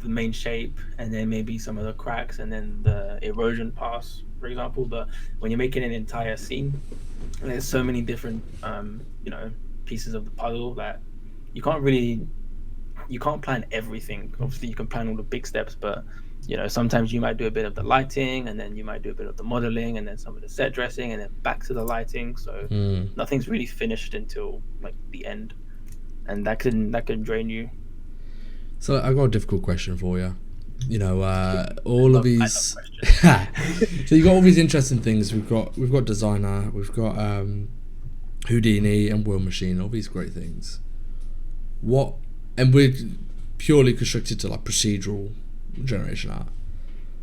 [SPEAKER 2] main shape, and then maybe some of the cracks, and then the erosion pass, for example. But when you're making an entire scene, and there's so many different pieces of the puzzle that you can't plan everything. Obviously, you can plan all the big steps, but sometimes you might do a bit of the lighting, and then you might do a bit of the modeling, and then some of the set dressing, and then back to the lighting. So nothing's really finished until like the end, and that can drain you.
[SPEAKER 1] So I got a difficult question for you. All of these. So you got all these interesting things. We've got designer. We've got Houdini and World Machine. All these great things. And we're purely constructed to like procedural generation art.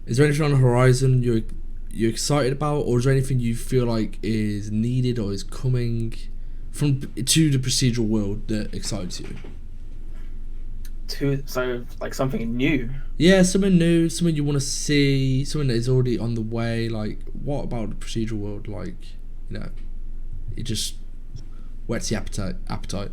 [SPEAKER 1] Is there anything on the horizon you're excited about, or is there anything you feel like is needed or is coming to the procedural world that excites you?
[SPEAKER 2] So like something new.
[SPEAKER 1] Yeah, something new, something you want to see, something that is already on the way. Like, what about the procedural world? Like, it just whets the appetite.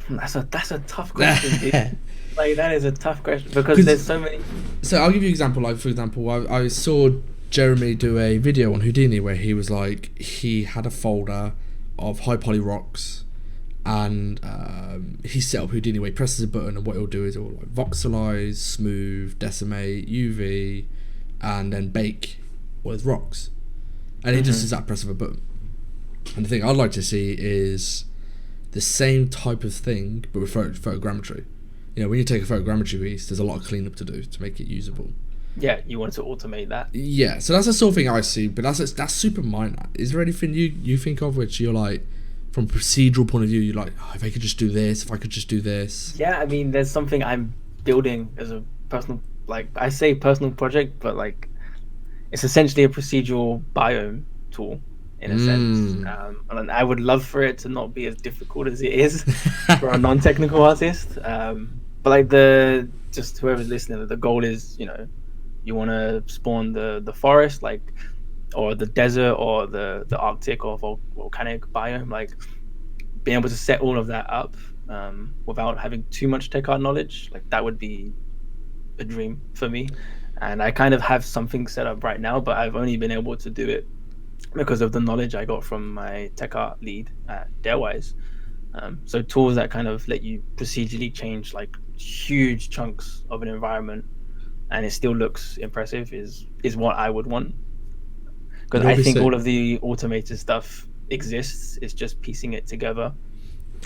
[SPEAKER 2] That's a tough question, dude. Like, that is a tough question because there's so many.
[SPEAKER 1] So I'll give you an example. Like, for example, I saw Jeremy do a video on Houdini where he was like, he had a folder of high poly rocks, and he set up Houdini where he presses a button, and what he'll do is he'll like voxelize, smooth, decimate, UV, and then bake with rocks, and it just is that press of a button. And the thing I'd like to see is the same type of thing, but with photogrammetry. When you take a photogrammetry piece, there's a lot of cleanup to do to make it usable.
[SPEAKER 2] Yeah, you want to automate that.
[SPEAKER 1] Yeah, so that's the sort of thing I see, but that's super minor. Is there anything you think of which you're like, from a procedural point of view, you're like, if I could just do this, if I could just do this?
[SPEAKER 2] Yeah, I mean, there's something I'm building as a personal, like, I say personal project, but like, it's essentially a procedural biome tool in a sense. And I would love for it to not be as difficult as it is for a non-technical artist. But like, just whoever's listening, the goal is, you want to spawn the forest, like, or the desert, or the Arctic or volcanic biome, like being able to set all of that up without having too much tech art knowledge, like that would be a dream for me. And I kind of have something set up right now, but I've only been able to do it because of the knowledge I got from my tech art lead at Darewise. So tools that kind of let you procedurally change like huge chunks of an environment and it still looks impressive is what I would want. Because I think all of the automated stuff exists. It's just piecing it together.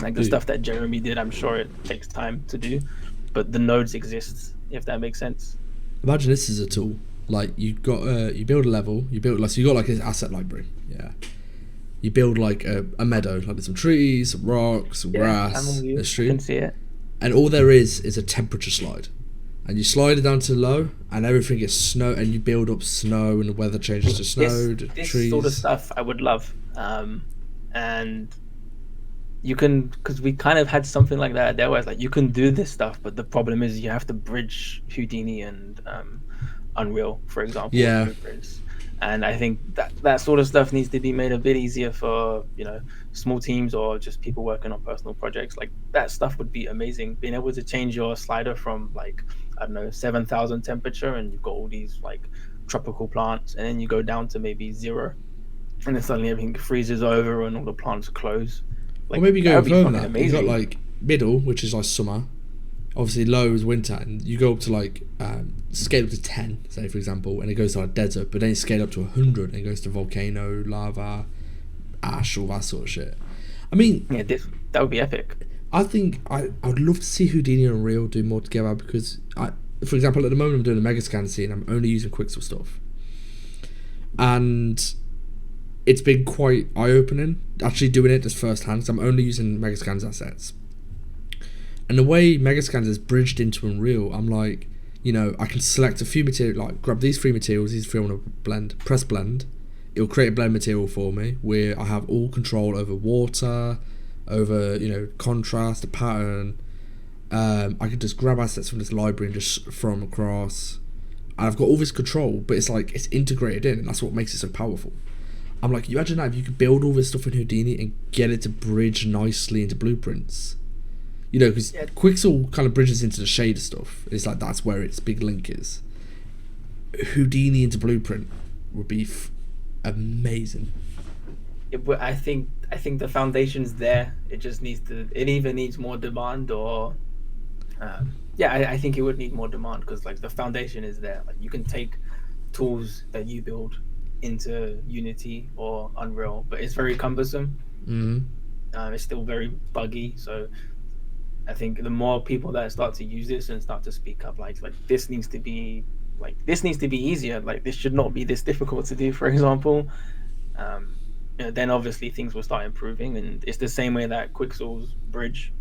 [SPEAKER 2] Like the stuff that Jeremy did, I'm sure it takes time to do, but the nodes exist, if that makes sense.
[SPEAKER 1] Imagine this is a tool. Like you build a level, you got like an asset library. Yeah. You build like a meadow, like there's some trees, some rocks, some grass, a stream.
[SPEAKER 2] I can see it.
[SPEAKER 1] And all there is a temperature slide. And you slide it down to low, and everything gets snow, and you build up snow, and the weather changes to snow,
[SPEAKER 2] this
[SPEAKER 1] trees.
[SPEAKER 2] Sort of stuff I would love. And you can, because we kind of had something like that there, where it's like you can do this stuff, but the problem is you have to bridge Houdini and Unreal, for example, with
[SPEAKER 1] Yeah.
[SPEAKER 2] blueprints. And I think that sort of stuff needs to be made a bit easier for, small teams or just people working on personal projects. Like that stuff would be amazing. Being able to change your slider from like, I don't know, 7,000 temperature, and you've got all these like tropical plants, and then you go down to maybe 0, and then suddenly everything freezes over and all the plants close.
[SPEAKER 1] Or
[SPEAKER 2] Like
[SPEAKER 1] maybe
[SPEAKER 2] that
[SPEAKER 1] go
[SPEAKER 2] would be
[SPEAKER 1] further than
[SPEAKER 2] fucking
[SPEAKER 1] that. You got
[SPEAKER 2] amazing.
[SPEAKER 1] like middle, which is like summer. Obviously low is winter, and you go up to like scale up to 10, say for example, and it goes to like desert, but then you scale up to 100 and it goes to volcano, lava, ash, all that sort of shit. I mean,
[SPEAKER 2] Yeah, that would be epic.
[SPEAKER 1] I think I would love to see Houdini and Unreal do more together, because for example, at the moment I'm doing a mega scan scene. I'm only using Quixel stuff, and it's been quite eye opening actually doing it just firsthand. Because I'm only using Megascans assets, and the way Megascans is bridged into Unreal, I'm like, I can select a few material, like grab these 3 materials, these 3 I want to blend, press blend. It'll create a blend material for me where I have all control over water, over contrast, the pattern. I can just grab assets from this library and just throw them across. And I've got all this control, but it's like it's integrated in, and that's what makes it so powerful. I'm like, you imagine that if you could build all this stuff in Houdini and get it to bridge nicely into blueprints. Because Quixel kind of bridges into the shader stuff. It's like that's where its big link is. Houdini into blueprint would be amazing.
[SPEAKER 2] I think the foundation's there. It just needs to. It either needs more demand or, I think it would need more demand, because like the foundation is there. Like you can take tools that you build into Unity or Unreal, but it's very cumbersome. It's still very buggy. So I think the more people that start to use this and start to speak up, like this needs to be easier. Like this should not be this difficult to do, for example. Then obviously things will start improving, and it's the same way that Quixel's bridge.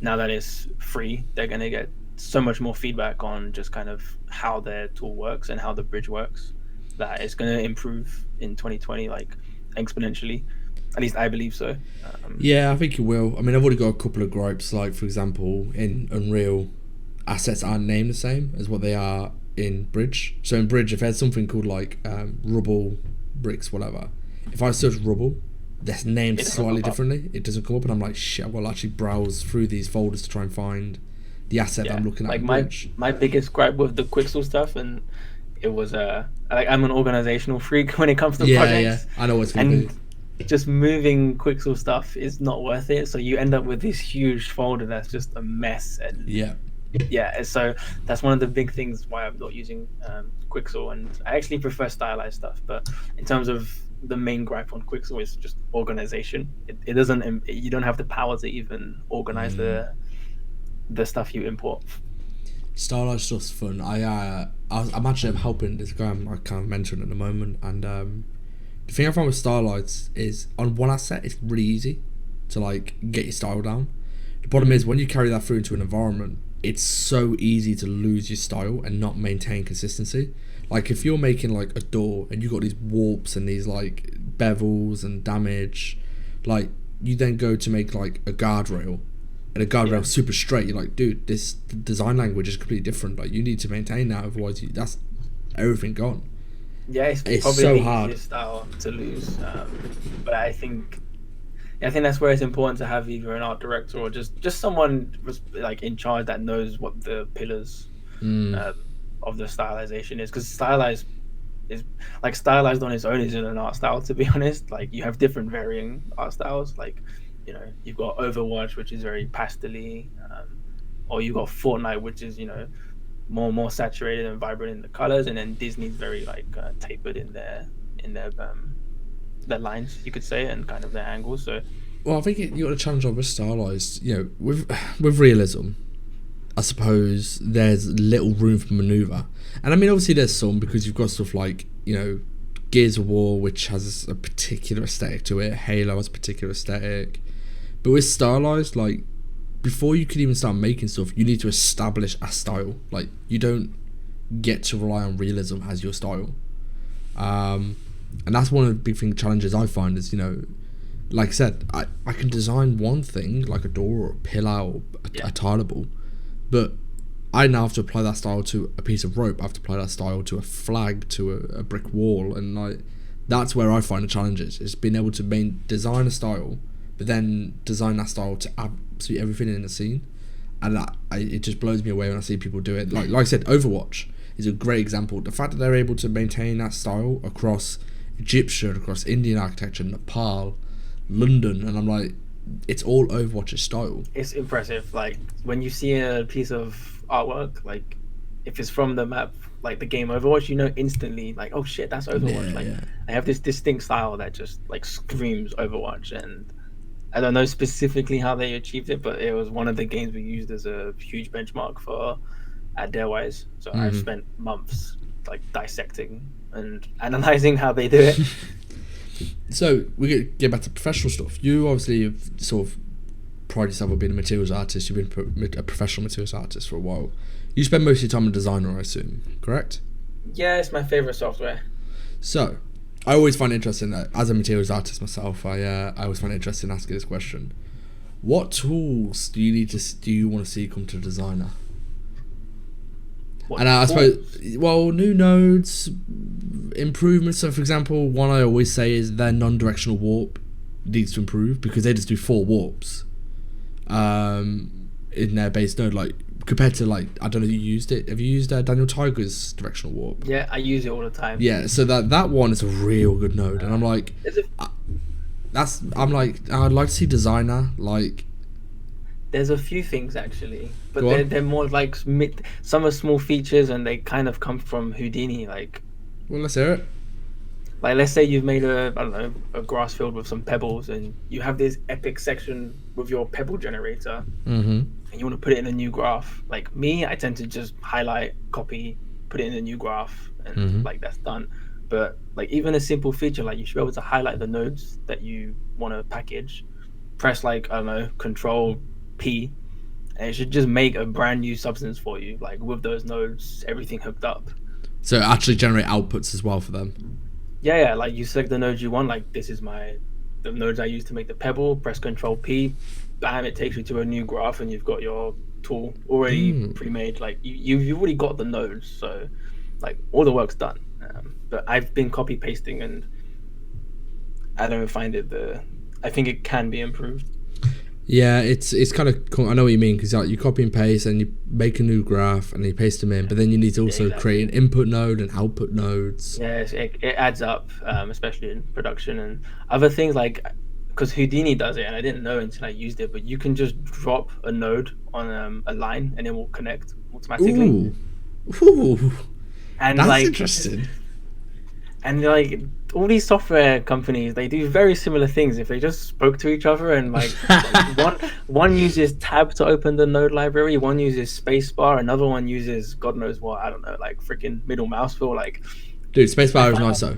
[SPEAKER 2] Now that it's free, they're gonna get so much more feedback on just kind of how their tool works and how the bridge works, that it's gonna improve in 2020 like exponentially. At least I believe so.
[SPEAKER 1] Yeah, I think it will. I mean, I've already got a couple of gripes. Like for example, in Unreal, assets aren't named the same as what they are in Bridge. So in Bridge, if there's something called like rubble, bricks, whatever, if I search rubble, they're named slightly differently. It doesn't come up, and I'm like, shit, I've got to actually browse through these folders to try and find the asset that I'm looking at.
[SPEAKER 2] Like
[SPEAKER 1] in Bridge.
[SPEAKER 2] my biggest gripe with the Quixel stuff, and it was I'm an organizational freak when it comes to projects.
[SPEAKER 1] Yeah, I know what's gonna be.
[SPEAKER 2] Just moving Quixel stuff is not worth it. So you end up with this huge folder that's just a mess. And so that's one of the big things why I'm not using Quixel, and I actually prefer stylized stuff. But in terms of the main gripe on Quixel is just organization. It doesn't. You don't have the power to even organize the stuff you import.
[SPEAKER 1] Stylized stuff's fun. I'm actually helping this guy I kind of mentoring at the moment, and the thing I found with stylized is on one asset it's really easy to like get your style down. The problem is when you carry that through into an environment, it's so easy to lose your style and not maintain consistency. Like if you're making like a door and you've got these warps and these like bevels and damage, like you then go to make like a guardrail, and a guardrail super straight, you're like, dude, this design language is completely different. Like you need to maintain that, otherwise that's everything gone.
[SPEAKER 2] Yeah, it's probably so the easiest style to lose. But I think that's where it's important to have either an art director or just someone like in charge that knows what the pillars of the stylization is, because stylized on its own isn't an art style, to be honest. Like you have different varying art styles. Like you've got Overwatch, which is very pastel-y, or you've got Fortnite, which is more saturated and vibrant in the colors, and then Disney's very like tapered in their lines, you could say, and kind of their angles. So
[SPEAKER 1] I think you got a challenge on with stylized. With realism, I suppose there's little room for maneuver, and I mean obviously there's some, because you've got stuff like Gears of War, which has a particular aesthetic to it. Halo has a particular aesthetic, but with stylized, like, before you can even start making stuff, you need to establish a style. Like you don't get to rely on realism as your style, and that's one of the big challenges I find is like I said, I can design one thing like a door or a pillar or a tileable, but I now have to apply that style to a piece of rope. I have to apply that style to a flag, to a brick wall, and like that's where I find the challenges. Is being able to design a style, but then design that style to absolutely everything in the scene, and it just blows me away when I see people do it. Like I said, Overwatch is a great example. The fact that they're able to maintain that style across Egyptian, across Indian architecture, Nepal, London, and I'm like, it's all Overwatch's style.
[SPEAKER 2] It's impressive. Like when you see a piece of artwork, like if it's from the map, like the game Overwatch, you know instantly, like, oh shit, that's Overwatch. They have this distinct style that just like screams Overwatch, and I don't know specifically how they achieved it, but it was one of the games we used as a huge benchmark for at Darewise. So I've spent months like dissecting and analyzing how they do it.
[SPEAKER 1] So we get back to professional stuff. You obviously have sort of pride yourself on being a materials artist. You've been a professional materials artist for a while. You spend most of your time as a designer, I assume, correct?
[SPEAKER 2] Yeah, it's my favorite software.
[SPEAKER 1] So I always find it interesting that as a materials artist myself, I always find it interesting asking this question: what tools do you want to see come to a designer? And I suppose, well, new nodes, improvements. So, for example, one I always say is their non-directional warp needs to improve, because they just do 4 warps in their base node. Like compared to, like, I don't know if you used it. Have you used Daniel Tiger's directional warp?
[SPEAKER 2] Yeah, I use it all the time.
[SPEAKER 1] Yeah, so that one is a real good node, and I'm like, I'd like to see designer like.
[SPEAKER 2] There's a few things actually, but they're more like some are small features, and they kind of come from Houdini. Like,
[SPEAKER 1] well, let's hear it.
[SPEAKER 2] Like, let's say you've made a grass field with some pebbles, and you have this epic section with your pebble generator, and you want to put it in a new graph. Like me, I tend to just highlight, copy, put it in a new graph, and like that's done. But like even a simple feature, like you should be able to highlight the nodes that you want to package, press like, I don't know, Control P, and it should just make a brand new substance for you, like with those nodes, everything hooked up.
[SPEAKER 1] So actually generate outputs as well for them.
[SPEAKER 2] Yeah, like you select the nodes you want, like this is the nodes I use to make the pebble, press Control P, bam, it takes you to a new graph, and you've got your tool already pre-made. Like you've already got the nodes, so like all the work's done. But I've been copy pasting, and I don't find it I think it can be improved.
[SPEAKER 1] Yeah, it's kind of cool. I know what you mean, because like you copy and paste and you make a new graph and you paste them in, but then you need to also create an input node and output nodes.
[SPEAKER 2] Yes, it adds up, especially in production and other things, like because Houdini does it, and I didn't know until I used it, but you can just drop a node on a line and it will connect automatically.
[SPEAKER 1] Ooh.
[SPEAKER 2] And
[SPEAKER 1] that's
[SPEAKER 2] like
[SPEAKER 1] interesting.
[SPEAKER 2] And like all these software companies, they do very similar things if they just spoke to each other, and like one uses tab to open the node library, one uses spacebar, another one uses God knows what, I don't know, like freaking middle mouse wheel. Like,
[SPEAKER 1] dude, spacebar is nice though.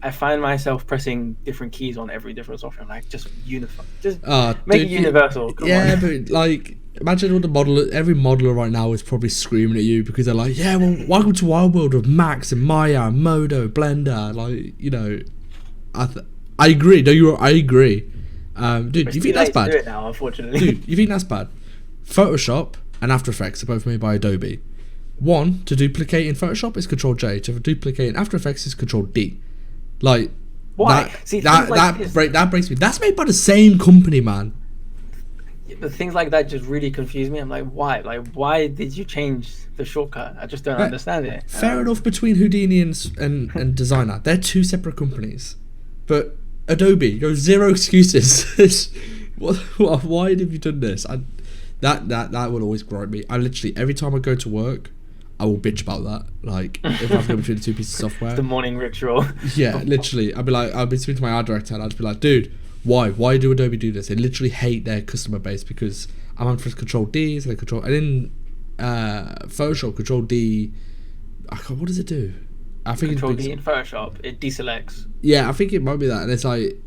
[SPEAKER 2] I find myself pressing different keys on every different software. I'm like, just unify, just make it universal. Come on.
[SPEAKER 1] But like, imagine all every modeler right now is probably screaming at you because they're like, yeah, well, welcome to Wild World with Max and Maya and Modo, Blender. Like, you know, I agree. No, I agree. Dude, you think that's bad?
[SPEAKER 2] Do it now, unfortunately.
[SPEAKER 1] Dude, you think that's bad? Photoshop and After Effects are both made by Adobe. One, to duplicate in Photoshop is Control J. To duplicate in After Effects is Control D. Like,
[SPEAKER 2] why?
[SPEAKER 1] That breaks me. That's made by the same company, man.
[SPEAKER 2] But things like that just really confuse me. I'm like, why? Like, why did you change the shortcut? I just don't understand it.
[SPEAKER 1] Fair enough between Houdini and Designer. They're 2 separate companies. But Adobe, there's 0 excuses. Why have you done this? That will always gripe me. I literally, every time I go to work, I will bitch about that. Like, if I have to go between the 2 pieces of software.
[SPEAKER 2] The morning ritual.
[SPEAKER 1] Yeah, literally. I'll be speaking to my art director, and I'd be like, dude, why do Adobe do this? They literally hate their customer base because I'm on for Control D, so they control, and in Photoshop, Control D, what does it do? I think
[SPEAKER 2] Control D in Photoshop, it deselects.
[SPEAKER 1] Yeah, I think it might be that, and it's like,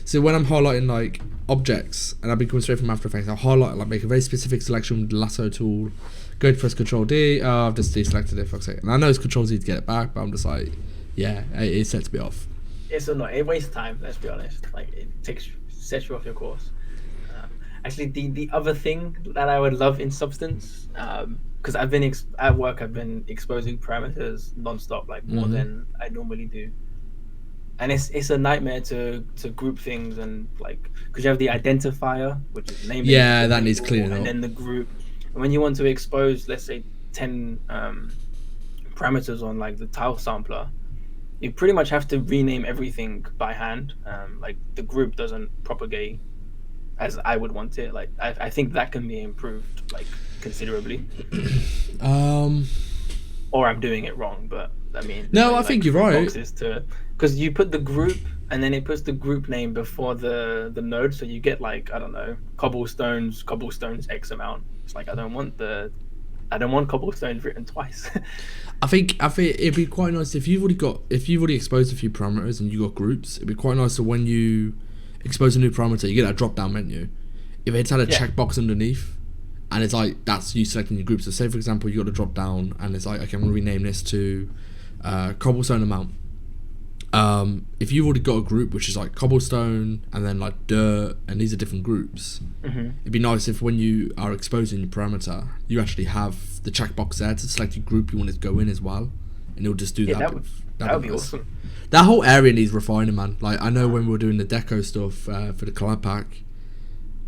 [SPEAKER 1] so when I'm highlighting like objects, and I've been coming straight from After Effects, I'll highlight, like, make a very specific selection with the lasso tool, go to press Control D, I've just deselected it, fuck's sake. And I know it's Control Z to get it back, but I'm just like, yeah, it sets me off.
[SPEAKER 2] It's annoying. It wastes time, let's be honest. Like, it sets you off your course. Actually, the other thing that I would love in Substance, because at work, I've been exposing parameters nonstop, like more
[SPEAKER 1] Mm-hmm.
[SPEAKER 2] than I normally do, and it's a nightmare to group things and like because you have the identifier, which is the name that you have to
[SPEAKER 1] Yeah, that needs
[SPEAKER 2] label,
[SPEAKER 1] cleaning
[SPEAKER 2] and
[SPEAKER 1] up.
[SPEAKER 2] then the group. And when you want to expose, let's say, 10 parameters on like the tile sampler, you pretty much have to rename everything by hand. Like the group doesn't propagate as I would want it. Like I think that can be improved like considerably,
[SPEAKER 1] Um,
[SPEAKER 2] or I'm doing it wrong. But I mean, there's
[SPEAKER 1] no, I
[SPEAKER 2] only
[SPEAKER 1] think
[SPEAKER 2] like
[SPEAKER 1] you're
[SPEAKER 2] three
[SPEAKER 1] right.
[SPEAKER 2] boxes to because you put the group and then it puts the group name before the node, so you get like I don't know cobblestones X amount. It's like I don't want cobblestones written twice.
[SPEAKER 1] I think it'd be quite nice if you've already exposed a few parameters and you got groups. It'd be quite nice that when you expose a new parameter, you get that drop down menu. If it's had a
[SPEAKER 2] Yeah,
[SPEAKER 1] checkbox underneath, and it's like that's you selecting your group. So say for example you got a drop down and it's like okay, I'm gonna rename this to cobblestone amount. If you've already got a group which is like cobblestone and then like dirt and these are different groups, it'd be nice if when you are exposing your parameter, you actually have the checkbox there to select your group you want it to go in as well, and it'll just do
[SPEAKER 2] yeah,
[SPEAKER 1] that.
[SPEAKER 2] that would
[SPEAKER 1] That'd
[SPEAKER 2] be
[SPEAKER 1] be nice.
[SPEAKER 2] awesome.
[SPEAKER 1] That whole area needs refining, man. Like I know when we were doing the deco stuff for the collab pack,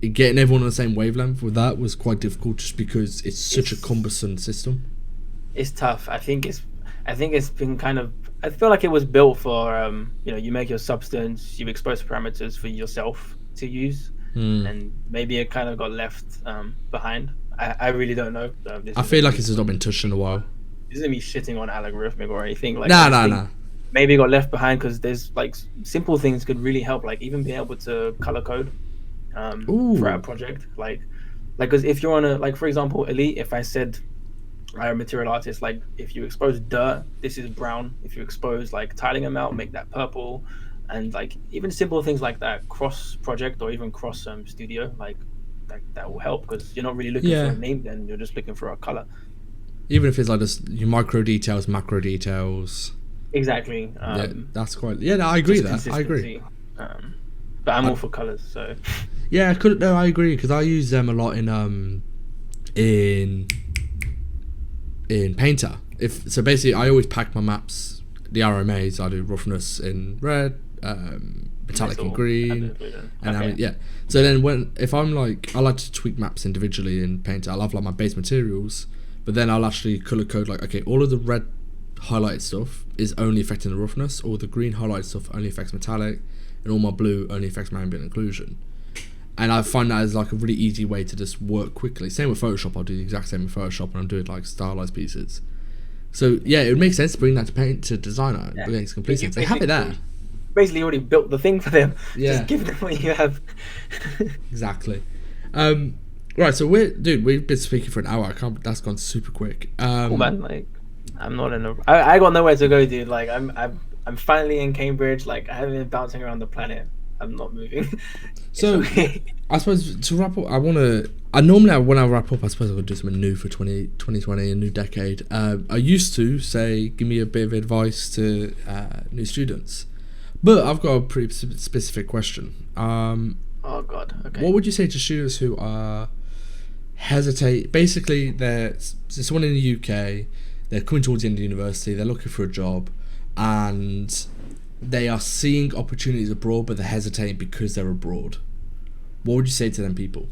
[SPEAKER 1] getting everyone on the same wavelength with that was quite difficult just because it's such a
[SPEAKER 2] It's
[SPEAKER 1] cumbersome system.
[SPEAKER 2] it's tough. I think it's been kind of I feel like it was built for you make your substance, you expose parameters for yourself to use,
[SPEAKER 1] Hmm.
[SPEAKER 2] and maybe it kind of got left behind. I really don't know. This
[SPEAKER 1] I feel
[SPEAKER 2] isn't
[SPEAKER 1] like
[SPEAKER 2] me
[SPEAKER 1] it's just not been touched in a while.
[SPEAKER 2] this isn't me shitting on algorithmic or anything. Like I
[SPEAKER 1] Nah,
[SPEAKER 2] just
[SPEAKER 1] nah,
[SPEAKER 2] think
[SPEAKER 1] nah.
[SPEAKER 2] maybe it got left behind because there's like simple things could really help. Like even being able to color code for a
[SPEAKER 1] Ooh.
[SPEAKER 2] project. Like because if you're on a like for example elite, if I said a material artist. Like if you expose dirt, this is brown. If you expose like tiling amount, make that purple. And like even simple things like that, cross project or even cross studio, like that will help because you're not really looking for
[SPEAKER 1] Yeah.
[SPEAKER 2] a name, then you're just looking for a color.
[SPEAKER 1] Even if it's like just your micro details, macro details.
[SPEAKER 2] Exactly.
[SPEAKER 1] Yeah, that's quite. Yeah, no, I agree.
[SPEAKER 2] Just
[SPEAKER 1] That I agree.
[SPEAKER 2] consistency. But I'm
[SPEAKER 1] I,
[SPEAKER 2] all for colors, so
[SPEAKER 1] yeah, I could. No, I agree because I use them a lot in Painter. If so, basically, I always pack my maps. The RMAs I do roughness in red, metallic in
[SPEAKER 2] metal and
[SPEAKER 1] green,
[SPEAKER 2] inclusion.
[SPEAKER 1] and I
[SPEAKER 2] Okay.
[SPEAKER 1] mean yeah. So then if I'm like I like to tweak maps individually in Painter. I love like my base materials, but then I'll actually color code like okay, all of the red highlighted stuff is only affecting the roughness, or the green highlighted stuff only affects metallic, and all my blue only affects my ambient inclusion. And I find that as like a really easy way to just work quickly. Same with Photoshop, I'll do the exact same with Photoshop when I'm doing like stylized pieces. So yeah, it would make sense to bring that to paint to designer. It
[SPEAKER 2] Yeah.
[SPEAKER 1] makes complete
[SPEAKER 2] But you
[SPEAKER 1] sense. They have it there.
[SPEAKER 2] basically already built the thing for them. Just
[SPEAKER 1] Yeah,
[SPEAKER 2] give them what you have.
[SPEAKER 1] exactly. Um, right, so we've been speaking for an hour. I can't. That's gone super quick.
[SPEAKER 2] Cool, man. Like, I'm not in a. I got nowhere to go, dude. Like, I'm finally in Cambridge. Like, I haven't been bouncing around the planet. I'm not moving. It's
[SPEAKER 1] So
[SPEAKER 2] okay.
[SPEAKER 1] I suppose to wrap up, I want to. I normally when I wrap up, I suppose I would do something new for 2020, a new decade. I used to say, give me a bit of advice to new students, but I've got a pretty specific question.
[SPEAKER 2] Oh God. Okay.
[SPEAKER 1] What would you say to students who are hesitate? Basically, there's someone in the UK. They're coming towards the end of university. They're looking for a job, and they are seeing opportunities abroad, but they're hesitating because they're abroad. What would you say to them people?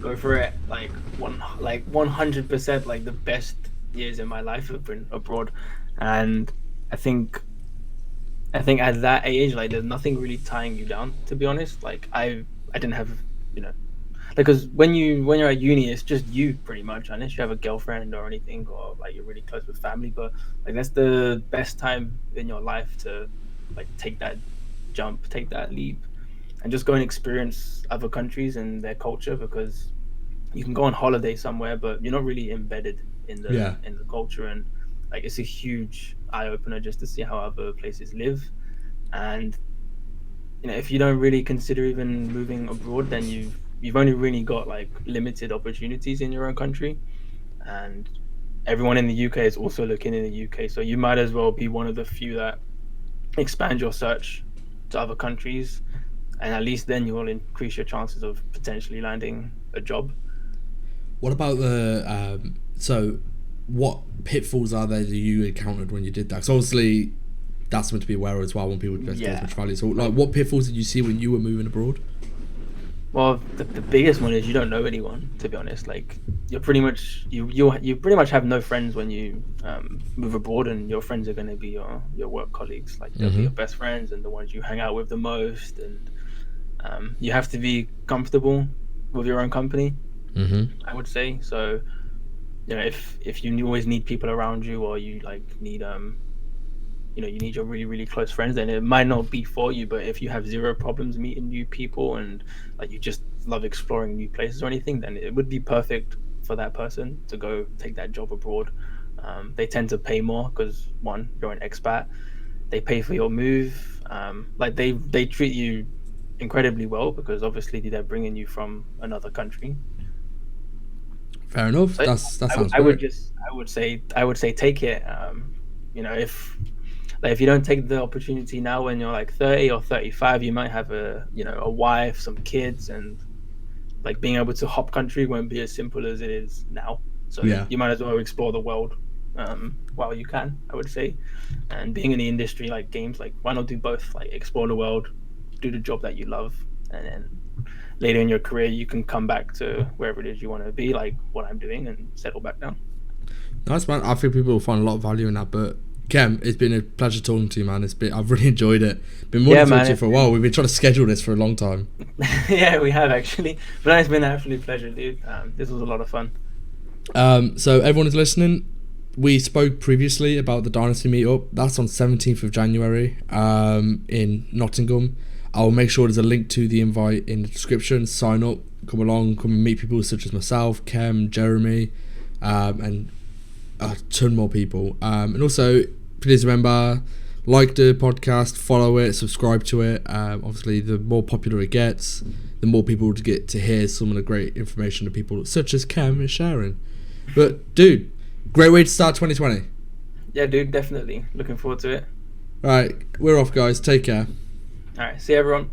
[SPEAKER 2] Go for it. Like 100%. Like the best years in my life have been abroad, and I think I think at that age, like there's nothing really tying you down. To be honest, like I didn't have you know because when you're at uni, it's just you pretty much, unless you have a girlfriend or anything, or like you're really close with family. But like that's the best time in your life to like take that jump, take that leap, and just go and experience other countries and their culture because you can go on holiday somewhere, but you're not really embedded
[SPEAKER 1] Yeah,
[SPEAKER 2] in the culture, and like it's a huge eye opener just to see how other places live. And if you don't really consider even moving abroad, then you've only really got like limited opportunities in your own country, and everyone in the UK is also looking in the UK, so you might as well be one of the few that expand your search to other countries, and at least then you'll increase your chances of potentially landing a job.
[SPEAKER 1] What about the so what pitfalls are there that you encountered when you did that? Because obviously that's something to be aware of as well when people invest as much value. So like, what pitfalls did you see when you were moving abroad?
[SPEAKER 2] Well, the biggest one is you don't know anyone. To be honest, like you're pretty much you pretty much have no friends when you move abroad, and your friends are going to be your work colleagues. Like they'll be your best friends and the ones you hang out with the most. And you have to be comfortable with your own company. I would say so. You know, if you always need people around you, or you like need you need your really really close friends, then it might not be for you. But if you have zero problems meeting new people, and like you just love exploring new places or anything, then it would be perfect for that person to go take that job abroad. They tend to pay more because, one, you're an expat. They pay for your move. Like they treat you incredibly well because obviously they're bringing you from another country.
[SPEAKER 1] Fair enough.
[SPEAKER 2] So
[SPEAKER 1] That sounds
[SPEAKER 2] I would
[SPEAKER 1] great.
[SPEAKER 2] I would say take it. If you don't take the opportunity now when you're like 30 or 35, you might have a wife, some kids, and like being able to hop country won't be as simple as it is now. So
[SPEAKER 1] Yeah.
[SPEAKER 2] you might as well explore the world while you can, I would say. And being in the industry like games, like why not do both? Like explore the world, do the job that you love, and then later in your career you can come back to wherever it is you want to be, like what I'm doing, and settle back down.
[SPEAKER 1] Nice, man. I think people will find a lot of value in that. But Kem, it's been a pleasure talking to you, man. I've really enjoyed it. Been wanting to talk to you for a while. We've been trying to schedule this for a long time.
[SPEAKER 2] Yeah, we have actually, but it's been an absolute pleasure, dude. This was a lot of fun.
[SPEAKER 1] So everyone is listening. We spoke previously about the Dynasty meetup. That's on 17th of January in Nottingham. I'll make sure there's a link to the invite in the description. Sign up, come along, come and meet people such as myself, Kem, Jeremy, and a ton more people. And also, please remember, like the podcast, follow it, subscribe to it. Obviously, the more popular it gets, the more people to get to hear some of the great information that people such as Kem is sharing. But, dude, great way to start 2020.
[SPEAKER 2] Yeah, dude, definitely. Looking forward to it.
[SPEAKER 1] All right, we're off, guys. Take care.
[SPEAKER 2] All right, see you, everyone.